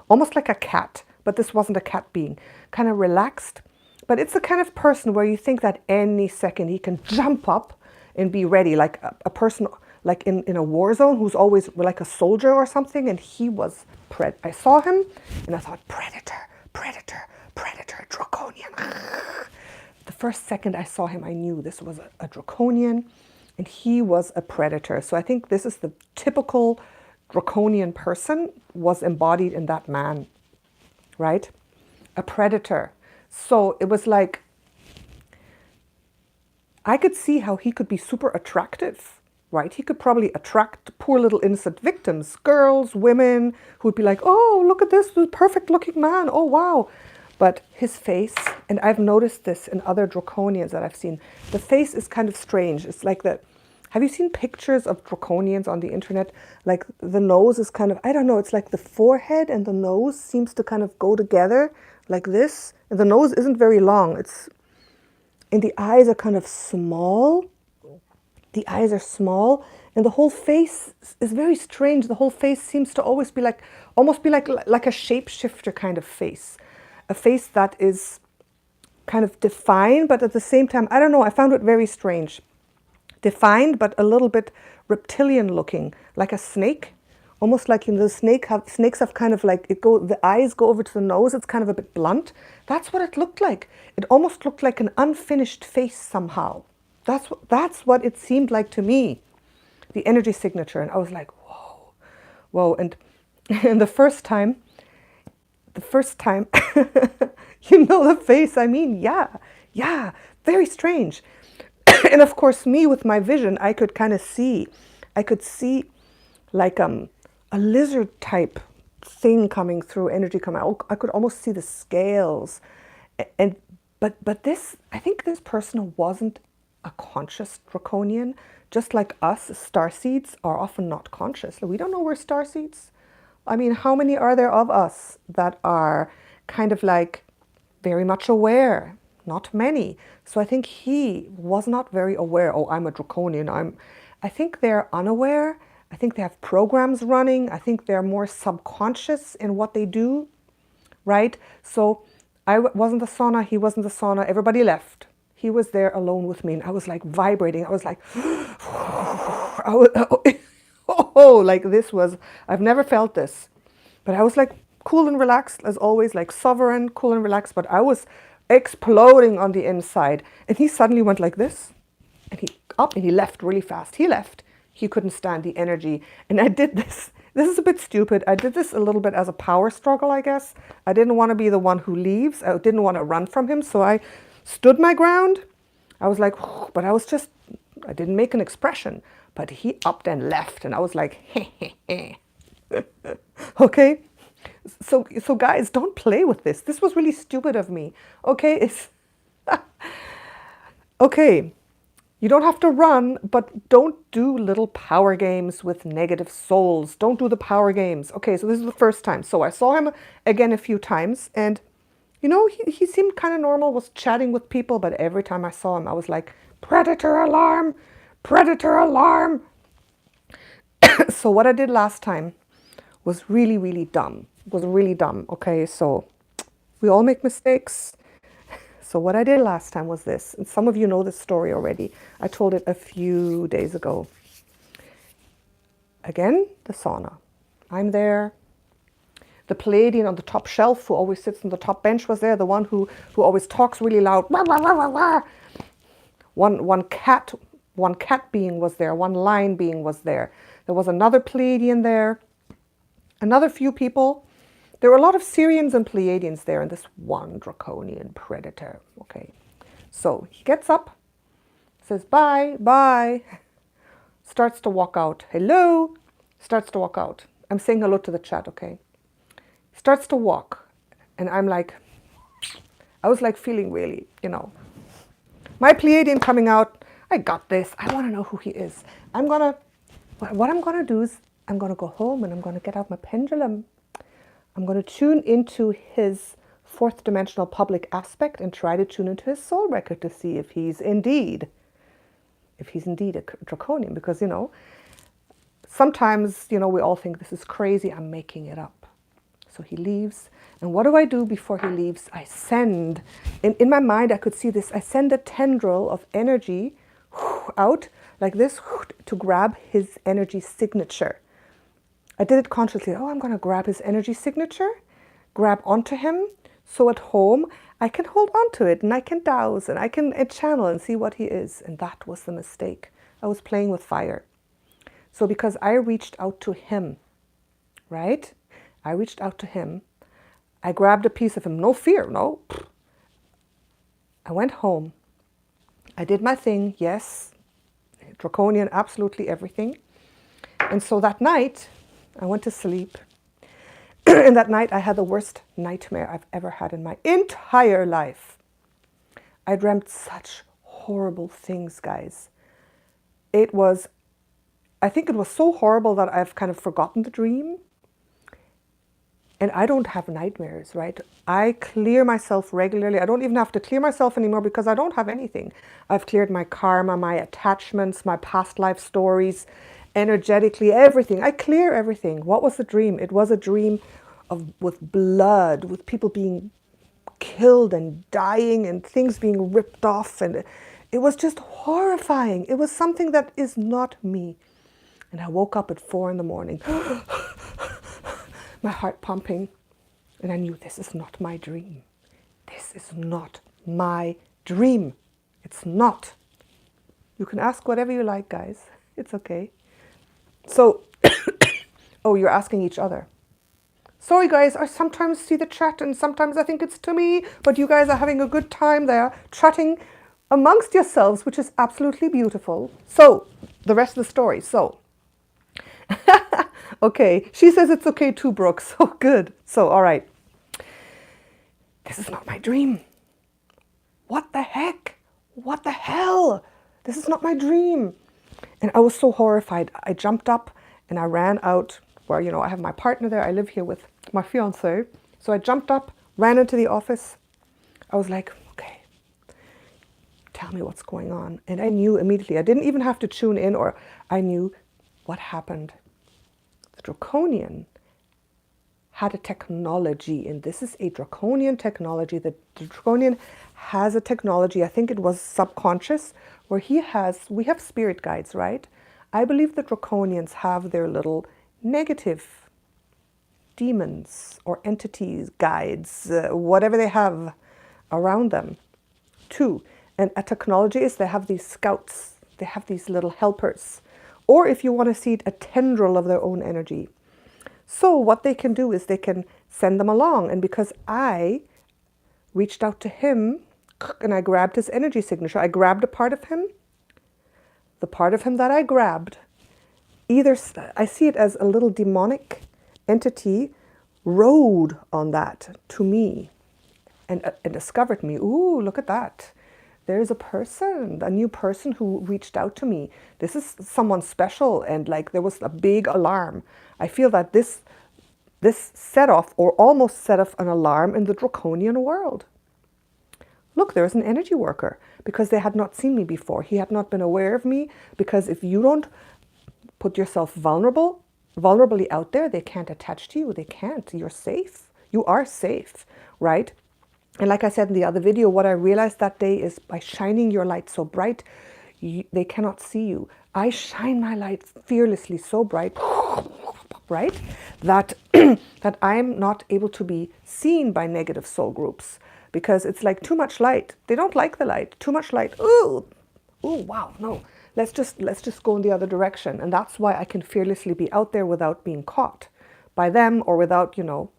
[SPEAKER 1] almost like a cat, but this wasn't a cat being, kind of relaxed. But it's the kind of person where you think that any second he can jump up and be ready, like a person like in a war zone who's always like a soldier or something. And he was I saw him and I thought, predator, Draconian. The first second I saw him, I knew this was a Draconian and he was a predator. So I think this is the typical Draconian person was embodied in that man, right? A predator. So it was like, I could see how he could be super attractive, right? He could probably attract poor little innocent victims, girls, women, who would be like, oh, look at this perfect looking man. Oh, wow. But his face, and I've noticed this in other Draconians that I've seen, the face is kind of strange. It's like that. Have you seen pictures of Draconians on the internet? Like the nose is kind of, I don't know, it's like the forehead and the nose seems to kind of go together like this. And the nose isn't very long. And the eyes are kind of small. The eyes are small, and the whole face is very strange. The whole face seems to always be like, almost be like a shapeshifter kind of face. A face that is kind of defined, but at the same time, I don't know, I found it very strange. Defined, but a little bit reptilian looking, like a snake. Almost like, you know, snakes have kind of like, the eyes go over to the nose, it's kind of a bit blunt. That's what it looked like. It almost looked like an unfinished face somehow. That's what it seemed like to me, the energy signature. And I was like, whoa, whoa. And the first time, you know, the face, I mean, yeah, very strange. And of course, me with my vision, I could see like a lizard type thing coming through, energy coming out. I could almost see the scales. But this, I think this person wasn't a conscious Draconian. Just like us, starseeds are often not conscious. We don't know we're starseeds. I mean, how many are there of us that are kind of like very much aware? Not many. So I think he was not very aware. Oh, I'm a Draconian. I think they're unaware. I think they have programs running. I think they're more subconscious in what they do, right? So I wasn't the sauna. He wasn't the sauna. Everybody left. He was there alone with me, and I was like vibrating. I was like, oh, like this was, I've never felt this. But I was like cool and relaxed as always, like sovereign, cool and relaxed. But I was exploding on the inside. And he suddenly went like this, and he left really fast. He left. He couldn't stand the energy. And I did this. This is a bit stupid. I did this a little bit as a power struggle, I guess. I didn't want to be the one who leaves. I didn't want to run from him. So I stood my ground. I was like, but I didn't make an expression. But he upped and left. And I was like, okay. So guys, don't play with this. This was really stupid of me. Okay, okay. You don't have to run, but don't do little power games with negative souls. Don't do the power games. Okay, so this is the first time. So I saw him again a few times, and you know, he seemed kind of normal, was chatting with people, but every time I saw him, I was like, predator alarm, predator alarm. So what I did last time was really, really dumb. It was really dumb, okay? So we all make mistakes. So what I did last time was this, and some of you know this story already. I told it a few days ago. Again, the sauna. I'm there. The Pleiadian on the top shelf, who always sits on the top bench, was there. The one who always talks really loud. One cat being was there. One lion being was there. There was another Pleiadian there. Another few people. There were a lot of Sirians and Pleiadians there, and this one Draconian predator. Okay, so he gets up, says bye, bye, starts to walk out. Hello, starts to walk out. I'm saying hello to the chat, okay? Starts to walk, and I'm like, I was like feeling really, you know, my Pleiadian coming out. I got this. I want to know who he is. What I'm gonna do is I'm gonna go home and I'm gonna get out my pendulum. I'm going to tune into his fourth dimensional public aspect and try to tune into his soul record to see if he's indeed a Draconian. Because, you know, sometimes, you know, we all think this is crazy. I'm making it up. So he leaves. And what do I do before he leaves? I send, in my mind, I could see this. I send a tendril of energy out like this to grab his energy signature. I did it consciously. Oh, I'm going to grab his energy signature, grab onto him. So at home, I can hold onto it and I can douse and I can channel and see what he is. And that was the mistake. I was playing with fire. So because I reached out to him, right? I reached out to him. I grabbed a piece of him. No fear, no. I went home. I did my thing. Yes. Draconian, absolutely everything. And so that night, I went to sleep, and that night I had the worst nightmare I've ever had in my entire life. I dreamt such horrible things, guys. I think it was so horrible that I've kind of forgotten the dream. And I don't have nightmares, right? I clear myself regularly. I don't even have to clear myself anymore because I don't have anything. I've cleared my karma, my attachments, my past life stories, energetically, everything. I clear everything. What was the dream? It was a dream with blood, with people being killed and dying and things being ripped off. And it was just horrifying. It was something that is not me. And I woke up at 4 in the morning, my heart pumping. And I knew this is not my dream. This is not my dream. It's not. You can ask whatever you like, guys. It's okay. So, oh, you're asking each other. Sorry, guys, I sometimes see the chat and sometimes I think it's to me, but you guys are having a good time there, chatting amongst yourselves, which is absolutely beautiful. So, the rest of the story. So, okay, she says it's okay too, Brooke. So good. So, all right. This is not my dream. What the heck? What the hell? This is not my dream. And I was so horrified. I jumped up and I ran out where, you know, I have my partner there. I live here with my fiance. So I jumped up, ran into the office. I was like, okay, tell me what's going on. And I knew immediately. I didn't even have to tune in, or I knew what happened. The Draconian had a technology, and this is a Draconian technology. The Draconian has a technology, I think it was subconscious, where we have spirit guides, right? I believe the Draconians have their little negative demons or entities, guides, whatever they have around them too. And a technology is they have these scouts, they have these little helpers, or if you want to see it, a tendril of their own energy. So what they can do is they can send them along. And because I reached out to him and I grabbed his energy signature, I grabbed a part of him. The part of him that I grabbed, either I see it as a little demonic entity rode on that to me and discovered me. Ooh, look at that. There's a person, a new person who reached out to me. This is someone special, and like there was a big alarm. I feel that this set off or almost set off an alarm in the Draconian world. Look, there's an energy worker because they had not seen me before. He had not been aware of me, because if you don't put yourself vulnerably out there, they can't attach to you. They can't. You're safe. You are safe, right? And like I said in the other video, what I realized that day is by shining your light so bright, they cannot see you. I shine my light fearlessly so bright, right? That, that I'm not able to be seen by negative soul groups, because it's like too much light. They don't like the light. Too much light. Ooh, wow, no. Let's just go in the other direction. And that's why I can fearlessly be out there without being caught by them, or without, you know,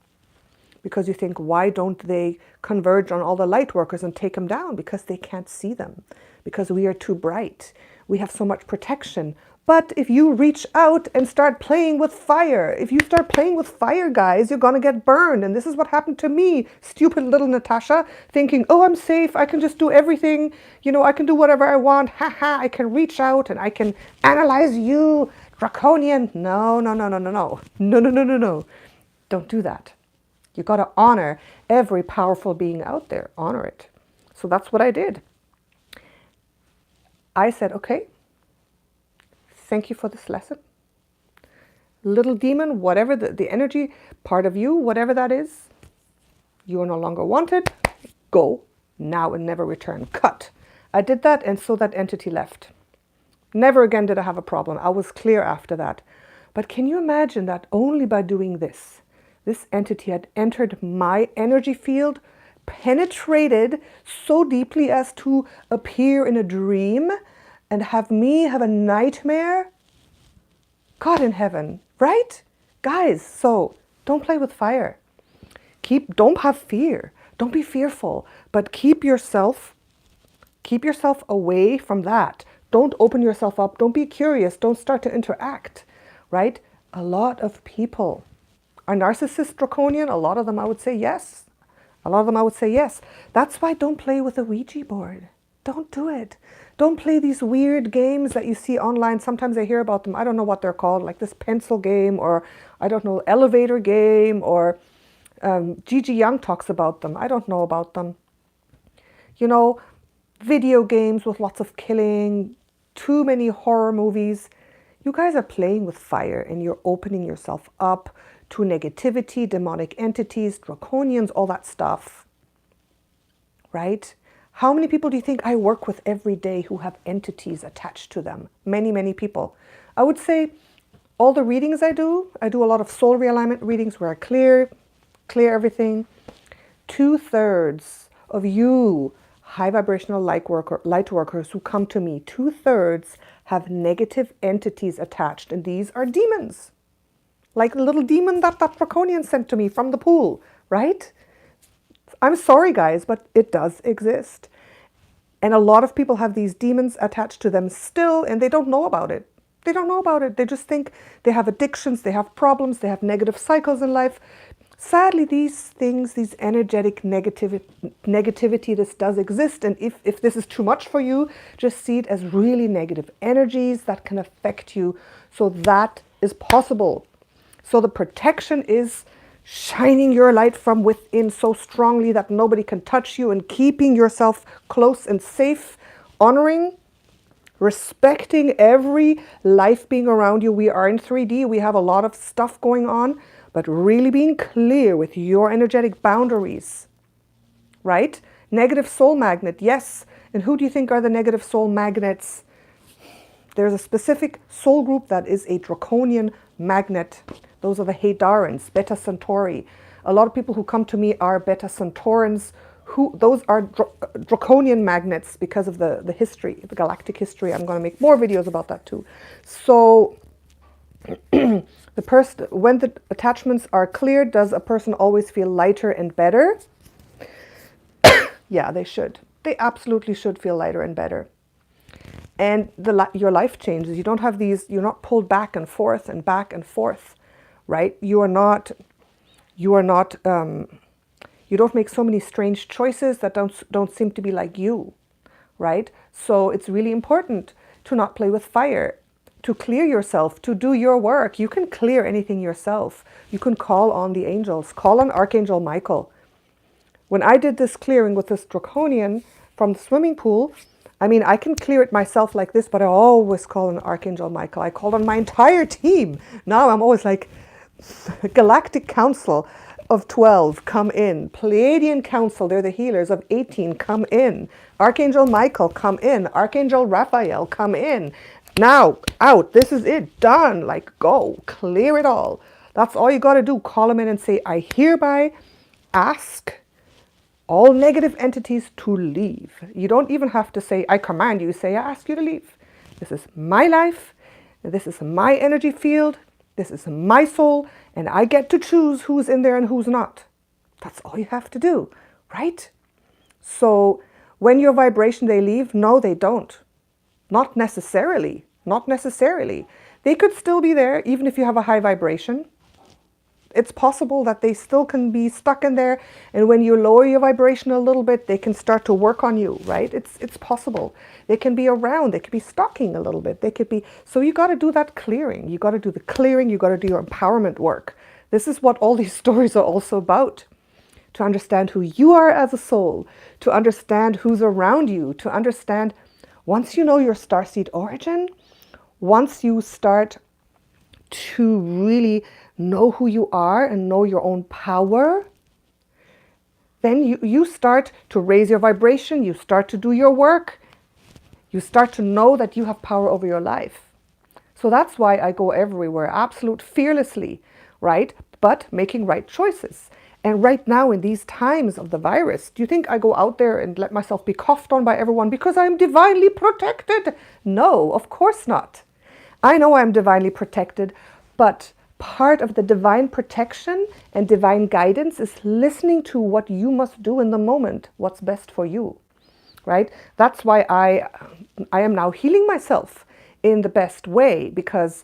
[SPEAKER 1] because you think, why don't they converge on all the light workers and take them down? Because they can't see them, because we are too bright. We have so much protection. But if you reach out and start playing with fire, if you start playing with fire, guys, you're going to get burned. And this is what happened to me, stupid little Natasha, thinking, oh, I'm safe. I can just do everything. You know, I can do whatever I want. Ha ha, I can reach out and I can analyze you, Draconian. No. Don't do that. You got to honor every powerful being out there. Honor it. So that's what I did. I said, okay, thank you for this lesson. Little demon, whatever the energy part of you, whatever that is, you are no longer wanted. Go now and never return. Cut. I did that, and so that entity left. Never again did I have a problem. I was clear after that. But can you imagine that only by doing this, this entity had entered my energy field, penetrated so deeply as to appear in a dream and have me have a nightmare? God in heaven, right? Guys, so don't play with fire. Don't have fear. Don't be fearful, but keep yourself away from that. Don't open yourself up. Don't be curious. Don't start to interact, right? A lot of people are narcissist Draconian. A lot of them I would say yes. That's why don't play with a Ouija board. Don't do it. Don't play these weird games that you see online. Sometimes I hear about them. I don't know what they're called, like this pencil game, or I don't know, elevator game, or Gigi Young talks about them. I don't know about them. You know, video games with lots of killing, too many horror movies. You guys are playing with fire and you're opening yourself up to negativity, demonic entities, draconians, all that stuff. Right? How many people do you think I work with every day who have entities attached to them? Many, many people. I would say all the readings I do a lot of soul realignment readings where I clear everything. 2/3 of you high vibrational light workers who come to me, 2/3 have negative entities attached, and these are demons. Like the little demon that Draconian sent to me from the pool, right? I'm sorry guys, but it does exist. And a lot of people have these demons attached to them still, and they don't know about it. They don't know about it. They just think they have addictions, they have problems, they have negative cycles in life. Sadly, these things, these energetic negativity, this does exist. And if this is too much for you, just see it as really negative energies that can affect you. So that is possible. So the protection is shining your light from within so strongly that nobody can touch you, and keeping yourself close and safe, honoring, respecting every life being around you. We are in 3D. We have a lot of stuff going on, but really being clear with your energetic boundaries, right? Negative soul magnet, yes. And who do you think are the negative soul magnets? There's a specific soul group that is a draconian magnet. Those are the Hadarans, Beta Centauri. A lot of people who come to me are Beta Centaurans. Those are draconian magnets because of the history, the galactic history. I'm going to make more videos about that too. So when the attachments are clear, does a person always feel lighter and better? Yeah, they should. They absolutely should feel lighter and better. And your life changes. You don't have these, you're not pulled back and forth, right? You don't make so many strange choices that don't seem to be like you, right? So it's really important to not play with fire, to clear yourself, to do your work. You can clear anything yourself. You can call on the angels, call on Archangel Michael. When I did this clearing with this draconian from the swimming pool, I mean, I can clear it myself like this, but I always call on Archangel Michael. I called on my entire team. Now I'm always like, Galactic Council of 12, come in. Pleiadian Council, they're the healers of 18, come in. Archangel Michael, come in. Archangel Raphael, come in. Now, out, this is it, done. Like, go, clear it all. That's all you got to do. Call them in and say, I hereby ask all negative entities to leave. You don't even have to say, I command you. Say, I ask you to leave. This is my life. This is my energy field. This is my soul. And I get to choose who's in there and who's not. That's all you have to do, right? So when your vibration, they leave? No, they don't. Not necessarily. Not necessarily. They could still be there even if you have a high vibration. It's possible that they still can be stuck in there, and when you lower your vibration a little bit, they can start to work on you, right? It's possible. They can be around, they could be stalking a little bit. They could be, so you got to do that clearing. You got to do the clearing, you got to do your empowerment work. This is what all these stories are also about. To understand who you are as a soul, to understand who's around you, to understand, once you know your starseed origin, once you start to really know who you are and know your own power, then you start to raise your vibration, you start to do your work, you start to know that you have power over your life. So that's why I go everywhere, absolute fearlessly, right? But making right choices. And right now in these times of the virus, do you think I go out there and let myself be coughed on by everyone because I'm divinely protected? No, of course not. I know I'm divinely protected, but part of the divine protection and divine guidance is listening to what you must do in the moment, what's best for you, right? That's why I am now healing myself in the best way, because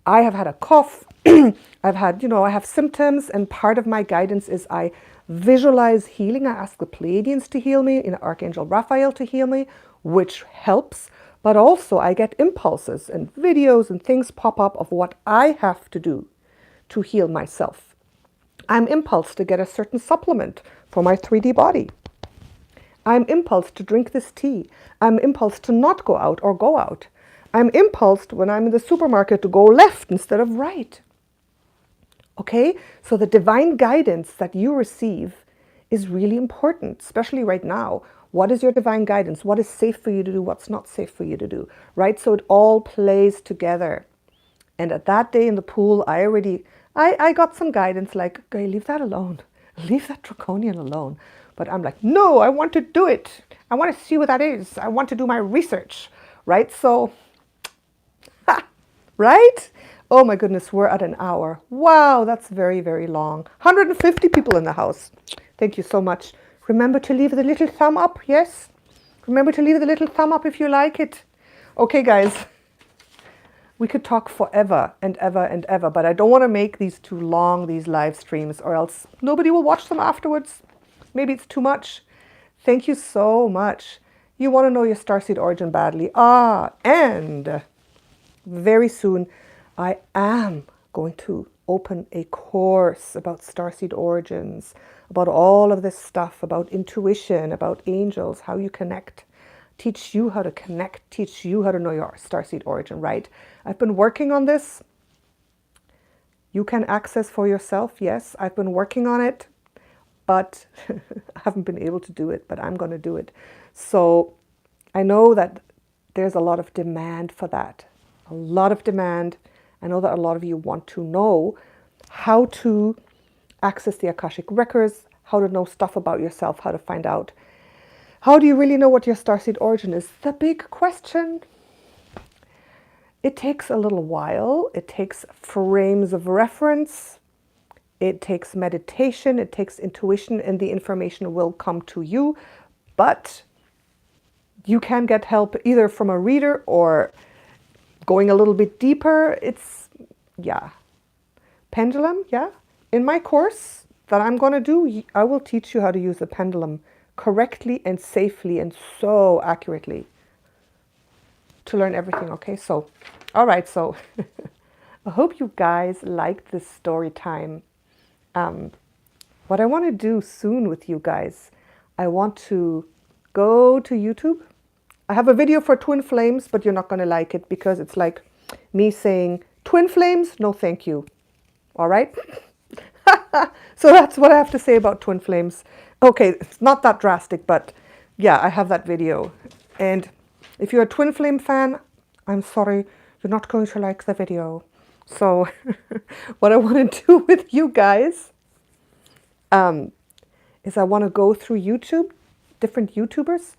[SPEAKER 1] I have had a cough, I have symptoms, and part of my guidance is I visualize healing. I ask the Pleiadians to heal me, Archangel Raphael to heal me, which helps. But also I get impulses and videos and things pop up of what I have to do to heal myself. I'm impulsed to get a certain supplement for my 3D body. I'm impulsed to drink this tea. I'm impulsed to not go out or go out. I'm impulsed when I'm in the supermarket to go left instead of right. Okay, so the divine guidance that you receive is really important, especially right now. What is your divine guidance? What is safe for you to do? What's not safe for you to do, right? So it all plays together. And at that day in the pool, I got some guidance like, okay, leave that alone. Leave that Draconian alone. But I'm like, no, I want to do it. I want to see what that is. I want to do my research, right? So, right? Oh my goodness, we're at an hour. Wow, that's very, very long. 150 people in the house. Thank you so much. Remember to leave the little thumb up, yes? Remember to leave the little thumb up if you like it. Okay, guys. We could talk forever and ever and ever, but I don't want to make these too long, these live streams, or else nobody will watch them afterwards. Maybe it's too much. Thank you so much. You want to know your starseed origin badly. And very soon I am going to open a course about starseed origins, about all of this stuff, about intuition, about angels, how you connect. Teach you how to connect, teach you how to know your starseed origin, right? I've been working on this. You can access for yourself, yes. I've been working on it, but I haven't been able to do it, but I'm going to do it. So I know that there's a lot of demand for that, a lot of demand. I know that a lot of you want to know how to access the Akashic Records, how to know stuff about yourself, how to find out. How do you really know what your starseed origin is? The big question. It takes a little while. It takes frames of reference. It takes meditation. It takes intuition, and the information will come to you. But you can get help either from a reader or going a little bit deeper. It's, yeah. Pendulum, yeah. In my course that I'm going to do, I will teach you how to use the pendulum correctly and safely and so accurately to learn everything. Okay, so all right, so I hope you guys liked this story time. What I want to do soon with you guys, I want to go to YouTube. I have a video for twin flames, but you're not going to like it because it's like me saying twin flames, no thank you. All right. So that's what I have to say about twin flames. Okay, it's not that drastic, but yeah, I have that video. And if you're a twin flame fan, I'm sorry, you're not going to like the video. So what I want to do with you guys is I want to go through YouTube, different YouTubers,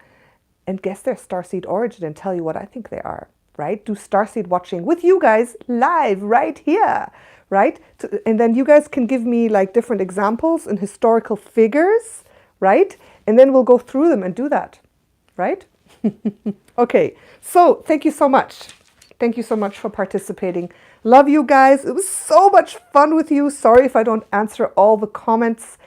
[SPEAKER 1] and guess their starseed origin and tell you what I think they are, right? Do starseed watching with you guys live right here, right? And then you guys can give me like different examples and historical figures, right? And then we'll go through them and do that, right? Okay, so thank you so much. Thank you so much for participating. Love you guys. It was so much fun with you. Sorry if I don't answer all the comments.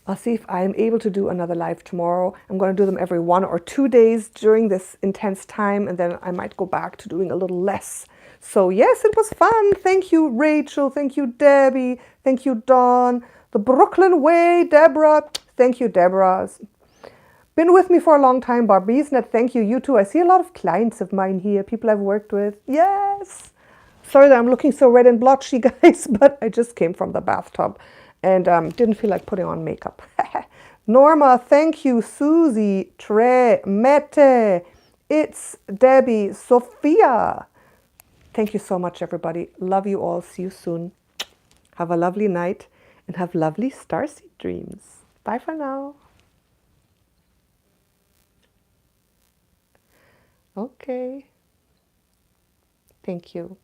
[SPEAKER 1] I'll see if I'm able to do another live tomorrow. I'm going to do them every 1 or 2 days during this intense time, and then I might go back to doing a little less. So yes, it was fun. Thank you, Rachel. Thank you, Debbie. Thank you, Dawn. The Brooklyn Way, Deborah. Thank you, Deborah. Been with me for a long time, Barbie'snet. Thank you, you too. I see a lot of clients of mine here, people I've worked with. Yes. Sorry that I'm looking so red and blotchy, guys, but I just came from the bathtub and didn't feel like putting on makeup. Norma, thank you. Susie, Trey, Mette, it's Debbie, Sophia. Thank you so much, everybody. Love you all. See you soon. Have a lovely night and have lovely starseed dreams. Bye for now. Okay. Thank you.